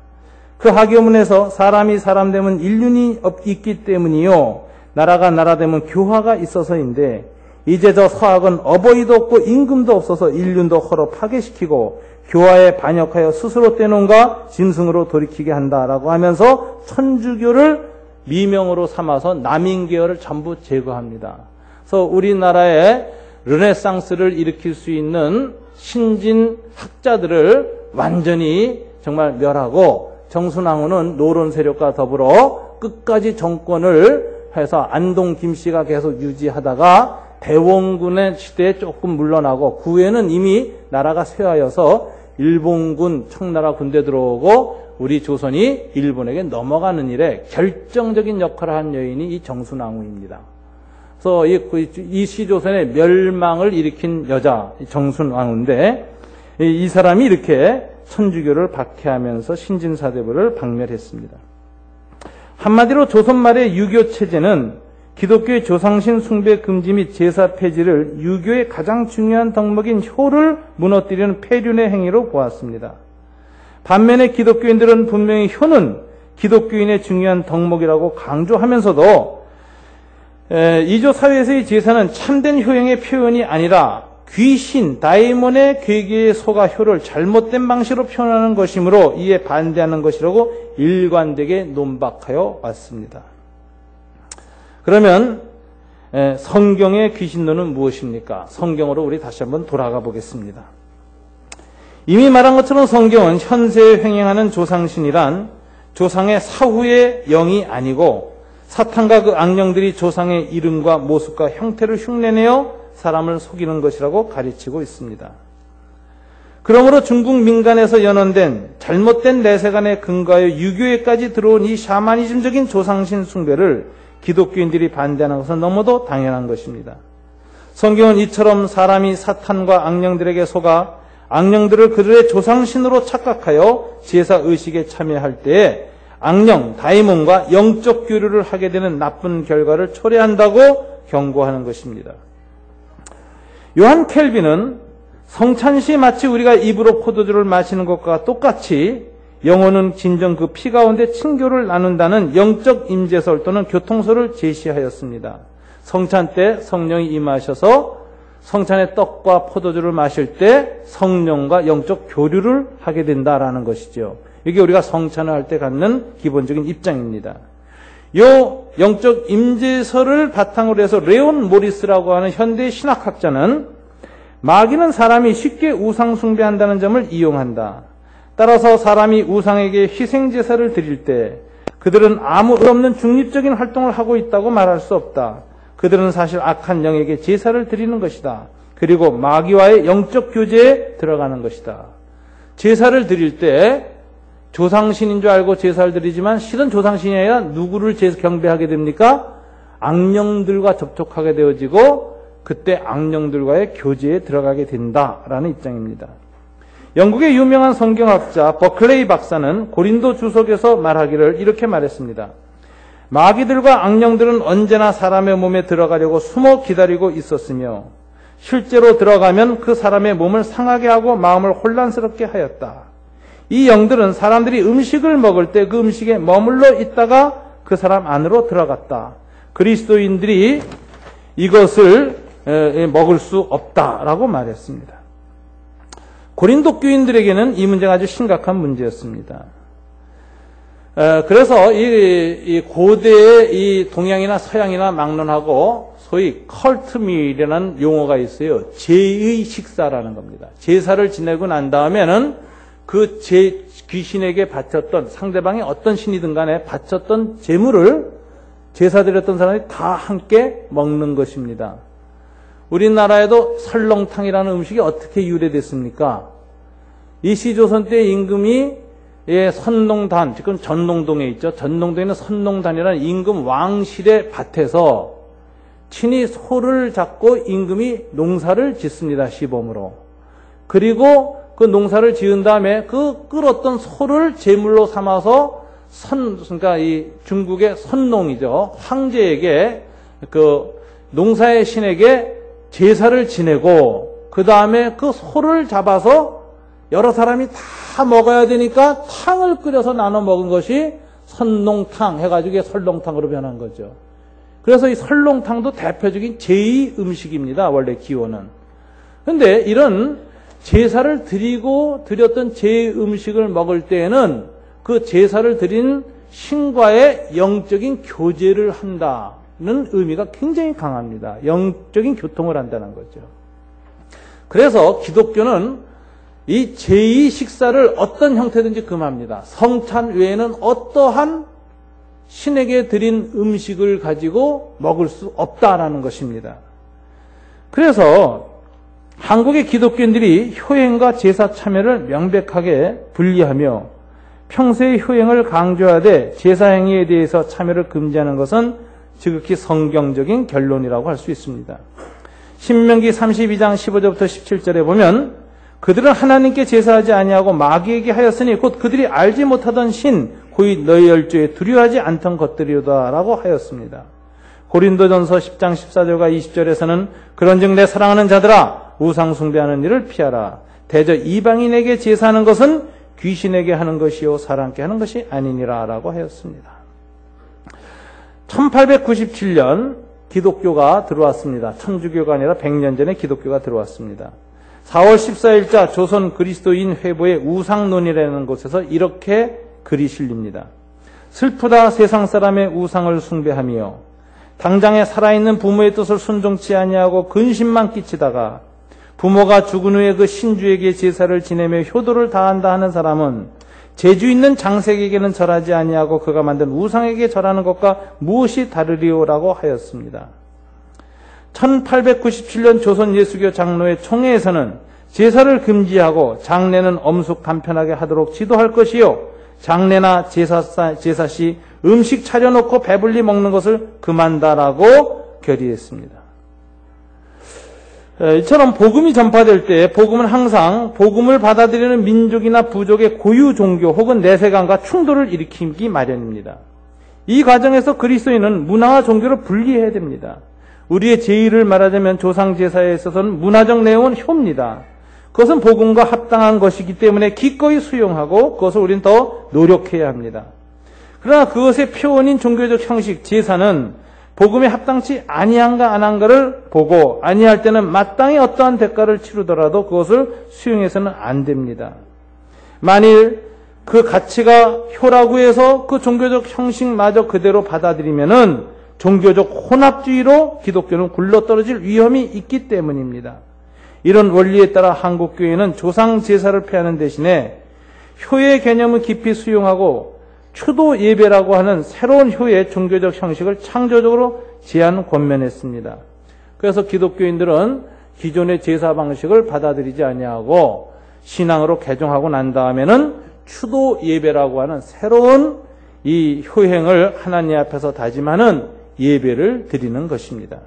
그 하교문에서 사람이 사람 되면 인륜이 있기 때문이요. 나라가 나라 되면 교화가 있어서인데 이제 저 서학은 어버이도 없고 임금도 없어서 인륜도 허러 파괴시키고 교화에 반역하여 스스로 떼놓은가 짐승으로 돌이키게 한다라고 하면서 천주교를 미명으로 삼아서 남인 계열을 전부 제거합니다. 그래서 우리나라에 르네상스를 일으킬 수 있는 신진 학자들을 완전히 정말 멸하고 정순왕후는 노론 세력과 더불어 끝까지 정권을 해서 안동 김씨가 계속 유지하다가 대원군의 시대에 조금 물러나고 그 후에는 이미 나라가 쇠하여서 일본군 청나라 군대 들어오고 우리 조선이 일본에게 넘어가는 일에 결정적인 역할을 한 여인이 이 정순왕후입니다. 그래서 이 시조선의 멸망을 일으킨 여자 정순왕후인데 이 사람이 이렇게 천주교를 박해하면서 신진사대부를 박멸했습니다. 한마디로 조선 말의 유교 체제는 기독교의 조상신 숭배 금지 및 제사 폐지를 유교의 가장 중요한 덕목인 효를 무너뜨리는 폐륜의 행위로 보았습니다. 반면에 기독교인들은 분명히 효는 기독교인의 중요한 덕목이라고 강조하면서도 이조 사회에서의 제사는 참된 효행의 표현이 아니라 귀신, 다이몬의 괴계에 속아 효를 잘못된 방식으로 표현하는 것이므로 이에 반대하는 것이라고 일관되게 논박하여 왔습니다. 그러면 성경의 귀신론은 무엇입니까? 성경으로 우리 다시 한번 돌아가 보겠습니다. 이미 말한 것처럼 성경은 현세에 횡행하는 조상신이란 조상의 사후의 영이 아니고 사탄과 그 악령들이 조상의 이름과 모습과 형태를 흉내내어 사람을 속이는 것이라고 가르치고 있습니다. 그러므로 중국 민간에서 연원된 잘못된 내세관에 근거하여 유교에까지 들어온 이 샤머니즘적인 조상신 숭배를 기독교인들이 반대하는 것은 너무도 당연한 것입니다. 성경은 이처럼 사람이 사탄과 악령들에게 속아 악령들을 그들의 조상신으로 착각하여 제사의식에 참여할 때에 악령, 다이몬과 영적 교류를 하게 되는 나쁜 결과를 초래한다고 경고하는 것입니다. 요한 켈빈은 성찬시 마치 우리가 입으로 포도주를 마시는 것과 똑같이 영혼은 진정 그 피 가운데 친교를 나눈다는 영적 임재설 또는 교통설을 제시하였습니다. 성찬 때 성령이 임하셔서 성찬의 떡과 포도주를 마실 때 성령과 영적 교류를 하게 된다라는 것이죠. 이게 우리가 성찬을 할 때 갖는 기본적인 입장입니다. 요 영적 임재설을 바탕으로 해서 레온 모리스라고 하는 현대 신학학자는 마귀는 사람이 쉽게 우상 숭배한다는 점을 이용한다. 따라서 사람이 우상에게 희생제사를 드릴 때 그들은 아무 의 없는 중립적인 활동을 하고 있다고 말할 수 없다. 그들은 사실 악한 영에게 제사를 드리는 것이다. 그리고 마귀와의 영적 교제에 들어가는 것이다. 제사를 드릴 때 조상신인 줄 알고 제사를 드리지만 실은 조상신이 아니라 누구를 경배하게 됩니까? 악령들과 접촉하게 되어지고 그때 악령들과의 교제에 들어가게 된다라는 입장입니다. 영국의 유명한 성경학자 버클레이 박사는 고린도 주석에서 말하기를 이렇게 말했습니다. 마귀들과 악령들은 언제나 사람의 몸에 들어가려고 숨어 기다리고 있었으며 실제로 들어가면 그 사람의 몸을 상하게 하고 마음을 혼란스럽게 하였다. 이 영들은 사람들이 음식을 먹을 때 그 음식에 머물러 있다가 그 사람 안으로 들어갔다. 그리스도인들이 이것을 먹을 수 없다라고 말했습니다. 고린도 교인들에게는 이 문제가 아주 심각한 문제였습니다. 그래서 이 고대의 이 동양이나 서양이나 막론하고 소위 컬트밀이라는 용어가 있어요. 제의 식사라는 겁니다. 제사를 지내고 난 다음에는 그 귀신에게 바쳤던 상대방이 어떤 신이든 간에 바쳤던 제물을 제사 드렸던 사람이 다 함께 먹는 것입니다. 우리나라에도 설렁탕이라는 음식이 어떻게 유래됐습니까? 이시조선 때 임금이 선농단, 지금 전농동에 있죠. 전농동에 있는 선농단이라는 임금 왕실의 밭에서 친히 소를 잡고 임금이 농사를 짓습니다. 시범으로. 그리고 그 농사를 지은 다음에 그 끌었던 소를 제물로 삼아서 그러니까 이 중국의 선농이죠. 황제에게 그 농사의 신에게 제사를 지내고 그 다음에 그 소를 잡아서 여러 사람이 다 먹어야 되니까 탕을 끓여서 나눠 먹은 것이 선농탕 해가지고 설렁탕으로 변한 거죠. 그래서 이 설렁탕도 대표적인 제의 음식입니다. 원래 기원은. 그런데 이런 제사를 드렸던 제의 음식을 먹을 때에는 그 제사를 드린 신과의 영적인 교제를 한다는 의미가 굉장히 강합니다. 영적인 교통을 한다는 거죠. 그래서 기독교는 이 제의 식사를 어떤 형태든지 금합니다. 성찬 외에는 어떠한 신에게 드린 음식을 가지고 먹을 수 없다라는 것입니다. 그래서 한국의 기독교인들이 효행과 제사 참여를 명백하게 분리하며 평소의 효행을 강조하되 제사 행위에 대해서 참여를 금지하는 것은 지극히 성경적인 결론이라고 할 수 있습니다. 신명기 32장 15절부터 17절에 보면 그들은 하나님께 제사하지 아니하고 마귀에게 하였으니 곧 그들이 알지 못하던 신 곧 너희 열조에 두려워하지 않던 것들이로다라고 하였습니다. 고린도전서 10장 14절과 20절에서는 그런즉 내 사랑하는 자들아 우상 숭배하는 일을 피하라. 대저 이방인에게 제사하는 것은 귀신에게 하는 것이요 사람께 하는 것이 아니니라 라고 하였습니다. 1897년 기독교가 들어왔습니다. 천주교가 아니라 100년 전에 기독교가 들어왔습니다. 4월 14일자 조선 그리스도인 회보의 우상론이라는 곳에서 이렇게 글이 실립니다. 슬프다 세상 사람의 우상을 숭배하며 당장에 살아있는 부모의 뜻을 순종치 아니하고 근심만 끼치다가 부모가 죽은 후에 그 신주에게 제사를 지내며 효도를 다한다 하는 사람은 재주 있는 장색에게는 절하지 아니하고 그가 만든 우상에게 절하는 것과 무엇이 다르리오라고 하였습니다. 1897년 조선 예수교 장로의 총회에서는 제사를 금지하고 장례는 엄숙 간편하게 하도록 지도할 것이요 장례나 제사 시 음식 차려놓고 배불리 먹는 것을 금한다라고 결의했습니다. 이처럼 복음이 전파될 때 복음은 항상 복음을 받아들이는 민족이나 부족의 고유 종교 혹은 내세관과 충돌을 일으키기 마련입니다. 이 과정에서 그리스도인은 문화와 종교를 분리해야 됩니다. 우리의 제의를 말하자면 조상제사에 있어서는 문화적 내용은 효입니다. 그것은 복음과 합당한 것이기 때문에 기꺼이 수용하고 그것을 우리는 더 노력해야 합니다. 그러나 그것의 표현인 종교적 형식, 제사는 복음에 합당치 아니한가 안 한가를 보고 아니할 때는 마땅히 어떠한 대가를 치르더라도 그것을 수용해서는 안 됩니다. 만일 그 가치가 효라고 해서 그 종교적 형식마저 그대로 받아들이면은 종교적 혼합주의로 기독교는 굴러떨어질 위험이 있기 때문입니다. 이런 원리에 따라 한국교회는 조상 제사를 폐하는 대신에 효의 개념을 깊이 수용하고 추도 예배라고 하는 새로운 효의 종교적 형식을 창조적으로 제안권면했습니다. 그래서 기독교인들은 기존의 제사 방식을 받아들이지 아니하고 신앙으로 개종하고 난 다음에는 추도 예배라고 하는 새로운 이 효행을 하나님 앞에서 다짐하는 예배를 드리는 것입니다.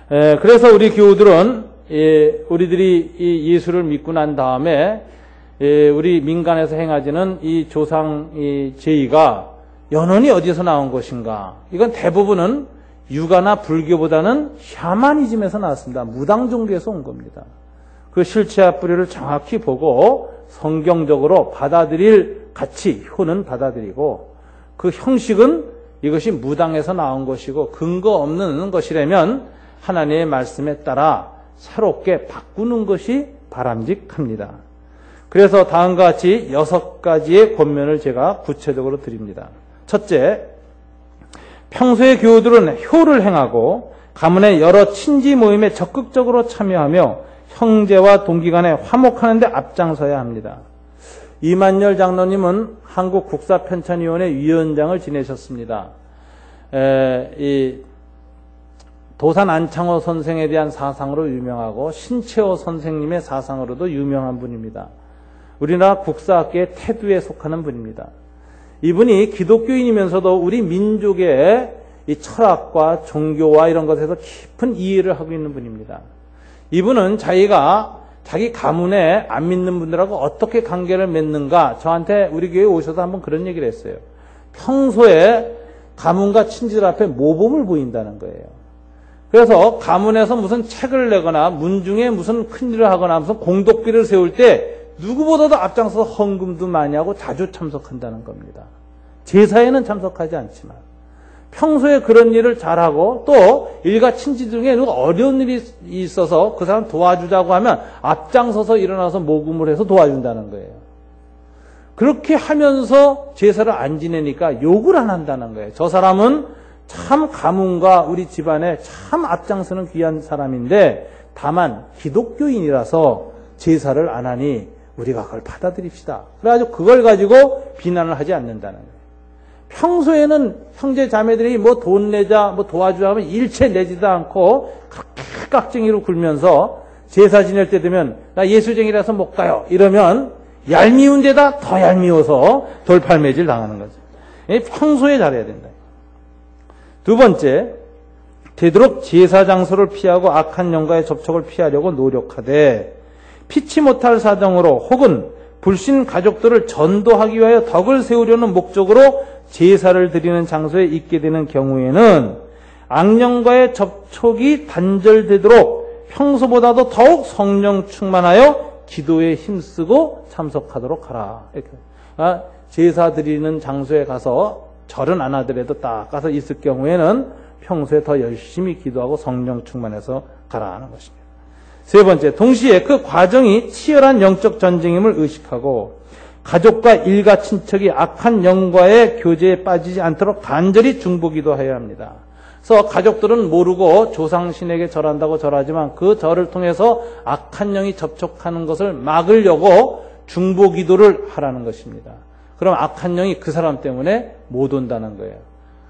그래서 우리 교우들은 우리들이 이 예수를 믿고 난 다음에 우리 민간에서 행하지는 이 조상 제의가 연원이 어디서 나온 것인가? 이건 대부분은 유가나 불교보다는 샤머니즘에서 나왔습니다. 무당 종교에서 온 겁니다. 그 실체와 뿌리를 정확히 보고 성경적으로 받아들일 가치, 효는 받아들이고 그 형식은 이것이 무당에서 나온 것이고 근거 없는 것이라면 하나님의 말씀에 따라 새롭게 바꾸는 것이 바람직합니다. 그래서 다음과 같이 6가지의 권면을 제가 구체적으로 드립니다. 첫째, 평소에 교우들은 효를 행하고 가문의 여러 친지 모임에 적극적으로 참여하며 형제와 동기 간에 화목하는 데 앞장서야 합니다. 이만열 장로님은 한국국사편찬위원회 위원장을 지내셨습니다. 이 도산 안창호 선생에 대한 사상으로 유명하고 신채호 선생님의 사상으로도 유명한 분입니다. 우리나라 국사학계의 태두에 속하는 분입니다. 이분이 기독교인이면서도 우리 민족의 이 철학과 종교와 이런 것에서 깊은 이해를 하고 있는 분입니다. 이분은 자기가 자기 가문에 안 믿는 분들하고 어떻게 관계를 맺는가 저한테 우리 교회에 오셔서 한번 그런 얘기를 했어요. 평소에 가문과 친지들 앞에 모범을 보인다는 거예요. 그래서 가문에서 무슨 책을 내거나 문중에 무슨 큰일을 하거나 무슨 공덕비를 세울 때 누구보다도 앞장서서 헌금도 많이 하고 자주 참석한다는 겁니다. 제사에는 참석하지 않지만 평소에 그런 일을 잘하고 또 일가 친지 중에 누가 어려운 일이 있어서 그 사람 도와주자고 하면 앞장서서 일어나서 모금을 해서 도와준다는 거예요. 그렇게 하면서 제사를 안 지내니까 욕을 안 한다는 거예요. 저 사람은 참 가문과 우리 집안에 참 앞장서는 귀한 사람인데 다만 기독교인이라서 제사를 안 하니 우리가 그걸 받아들입시다. 그래가지고 그걸 가지고 비난을 하지 않는다는 거예요. 평소에는 형제 자매들이 뭐 돈 내자, 뭐 도와주자 하면 일체 내지도 않고 그렇게 깍쟁이로 굴면서 제사 지낼 때 되면 나 예수쟁이라서 못 가요. 이러면 얄미운 데다 더 얄미워서 돌팔매질 당하는 거죠. 평소에 잘해야 된다. 두 번째, 되도록 제사 장소를 피하고 악한 영과의 접촉을 피하려고 노력하되 피치 못할 사정으로 혹은 불신 가족들을 전도하기 위하여 덕을 세우려는 목적으로 제사를 드리는 장소에 있게 되는 경우에는 악령과의 접촉이 단절되도록 평소보다도 더욱 성령 충만하여 기도에 힘쓰고 참석하도록 하라. 이렇게. 제사 드리는 장소에 가서 절은 안 하더라도 딱 가서 있을 경우에는 평소에 더 열심히 기도하고 성령 충만해서 가라 하는 것입니다. 세 번째, 동시에 그 과정이 치열한 영적 전쟁임을 의식하고 가족과 일가 친척이 악한 영과의 교제에 빠지지 않도록 간절히 중보기도 해야 합니다. 그래서 가족들은 모르고 조상신에게 절한다고 절하지만 그 절을 통해서 악한 영이 접촉하는 것을 막으려고 중보기도를 하라는 것입니다. 그럼 악한 영이 그 사람 때문에 못 온다는 거예요.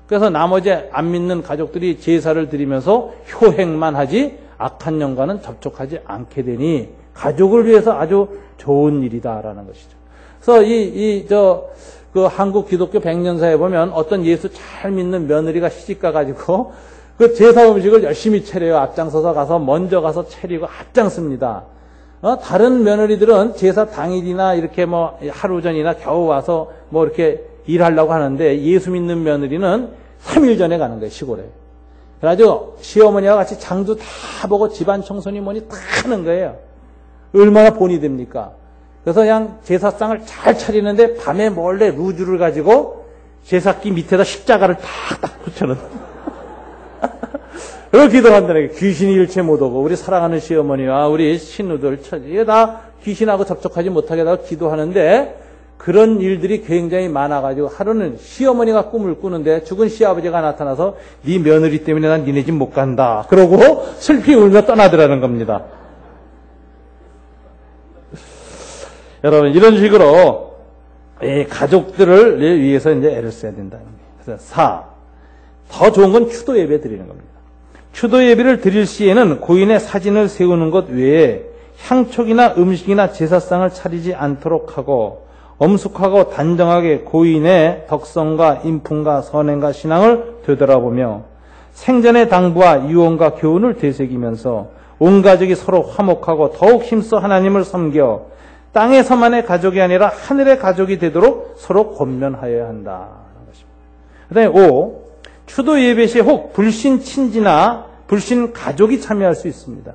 그래서 나머지 안 믿는 가족들이 제사를 드리면서 효행만 하지 악한 영과는 접촉하지 않게 되니 가족을 위해서 아주 좋은 일이다라는 것이죠. 그래서 그 한국 기독교 100년사에 보면 어떤 예수 잘 믿는 며느리가 시집가 가지고 그 제사 음식을 열심히 차려요. 앞장서서 가서 먼저 가서 차리고 앞장섭니다. 다른 며느리들은 제사 당일이나 이렇게 뭐 하루 전이나 겨우 와서 뭐 이렇게 일하려고 하는데 예수 믿는 며느리는 3일 전에 가는 거예요, 시골에. 그래가지고 시어머니와 같이 장도 다 보고 집안 청소니 뭐니 다 하는 거예요. 얼마나 본이 됩니까? 그래서 그냥 제사상을 잘 차리는데 밤에 몰래 루즈를 가지고 제사기 밑에다 십자가를 탁탁 붙여놓는. 그렇게 기도한다는 게 귀신이 일체 못 오고 우리 사랑하는 시어머니와 우리 신우들 이게 다 귀신하고 접촉하지 못하게 하다가 기도하는데 그런 일들이 굉장히 많아가지고 하루는 시어머니가 꿈을 꾸는데 죽은 시아버지가 나타나서 네 며느리 때문에 난 니네 집 못 간다. 그러고 슬피 울며 떠나더라는 겁니다. 여러분 이런 식으로 가족들을 위해서 이제 애를 써야 된다는 거예요. 그래서 4. 더 좋은 건 추도 예배 드리는 겁니다. 추도 예배를 드릴 시에는 고인의 사진을 세우는 것 외에 향촉이나 음식이나 제사상을 차리지 않도록 하고 엄숙하고 단정하게 고인의 덕성과 인품과 선행과 신앙을 되돌아보며 생전의 당부와 유언과 교훈을 되새기면서 온 가족이 서로 화목하고 더욱 힘써 하나님을 섬겨 땅에서만의 가족이 아니라 하늘의 가족이 되도록 서로 권면하여야 한다. 그 다음에 5. 추도 예배 시에 혹 불신 친지나 불신 가족이 참여할 수 있습니다.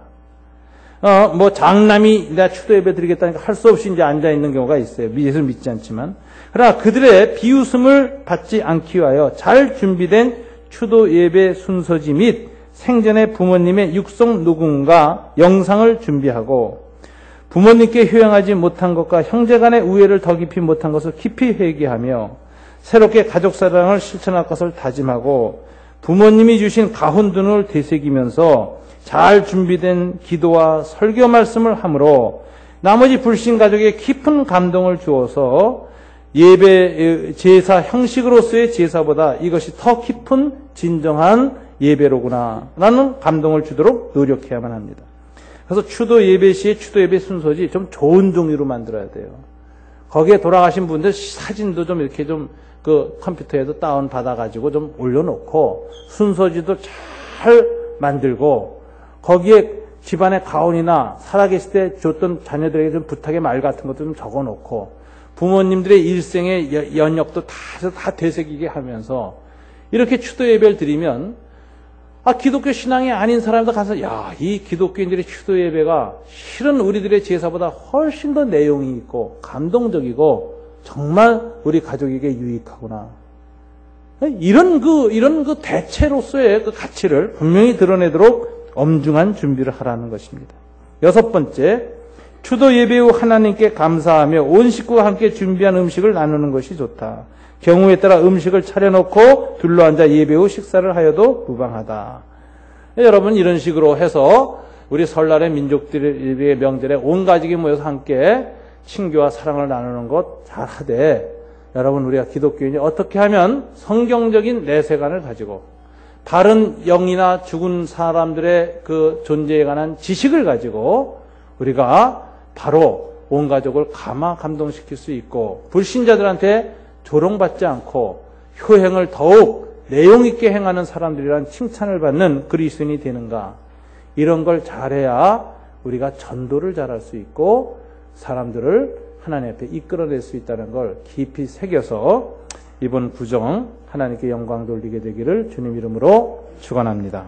장남이 내가 추도 예배 드리겠다니까 할 수 없이 이제 앉아있는 경우가 있어요. 예수를 믿지 않지만. 그러나 그들의 비웃음을 받지 않기 위하여 잘 준비된 추도 예배 순서지 및 생전의 부모님의 육성 녹음과 영상을 준비하고 부모님께 효행하지 못한 것과 형제간의 우애를 더 깊이 못한 것을 깊이 회개하며 새롭게 가족 사랑을 실천할 것을 다짐하고 부모님이 주신 가훈둔을 되새기면서 잘 준비된 기도와 설교 말씀을 함으로 나머지 불신 가족에 깊은 감동을 주어서 예배 제사 형식으로서의 제사보다 이것이 더 깊은 진정한 예배로구나 라는 감동을 주도록 노력해야만 합니다. 그래서 추도 예배 시에 추도 예배 순서지 좀 좋은 종류로 만들어야 돼요. 거기에 돌아가신 분들 사진도 좀 이렇게 좀 그 컴퓨터에도 다운 받아가지고 좀 올려놓고 순서지도 잘 만들고 거기에 집안의 가훈이나 살아계실 때 줬던 자녀들에게 좀 부탁의 말 같은 것도 좀 적어놓고 부모님들의 일생의 연역도 다 되새기게 하면서 이렇게 추도 예배를 드리면 기독교 신앙이 아닌 사람도 가서 이 기독교인들의 추도 예배가 실은 우리들의 제사보다 훨씬 더 내용이 있고 감동적이고 정말 우리 가족에게 유익하구나. 이런 그 대체로서의 그 가치를 분명히 드러내도록 엄중한 준비를 하라는 것입니다. 6번째, 추도 예배 후 하나님께 감사하며 온 식구와 함께 준비한 음식을 나누는 것이 좋다. 경우에 따라 음식을 차려놓고 둘러앉아 예배 후 식사를 하여도 무방하다. 여러분 이런 식으로 해서 우리 설날의 민족들의 명절에 온 가족이 모여서 함께 친교와 사랑을 나누는 것 잘하되 여러분 우리가 기독교인이 어떻게 하면 성경적인 내세관을 가지고 바른 영이나 죽은 사람들의 그 존재에 관한 지식을 가지고 우리가 바로 온 가족을 감동시킬 수 있고 불신자들한테 조롱받지 않고 효행을 더욱 내용 있게 행하는 사람들이란 칭찬을 받는 그리스도인이 되는가. 이런 걸 잘해야 우리가 전도를 잘할 수 있고 사람들을 하나님 앞에 이끌어낼 수 있다는 걸 깊이 새겨서 이번 구정 하나님께 영광 돌리게 되기를 주님 이름으로 축원합니다.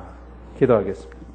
기도하겠습니다.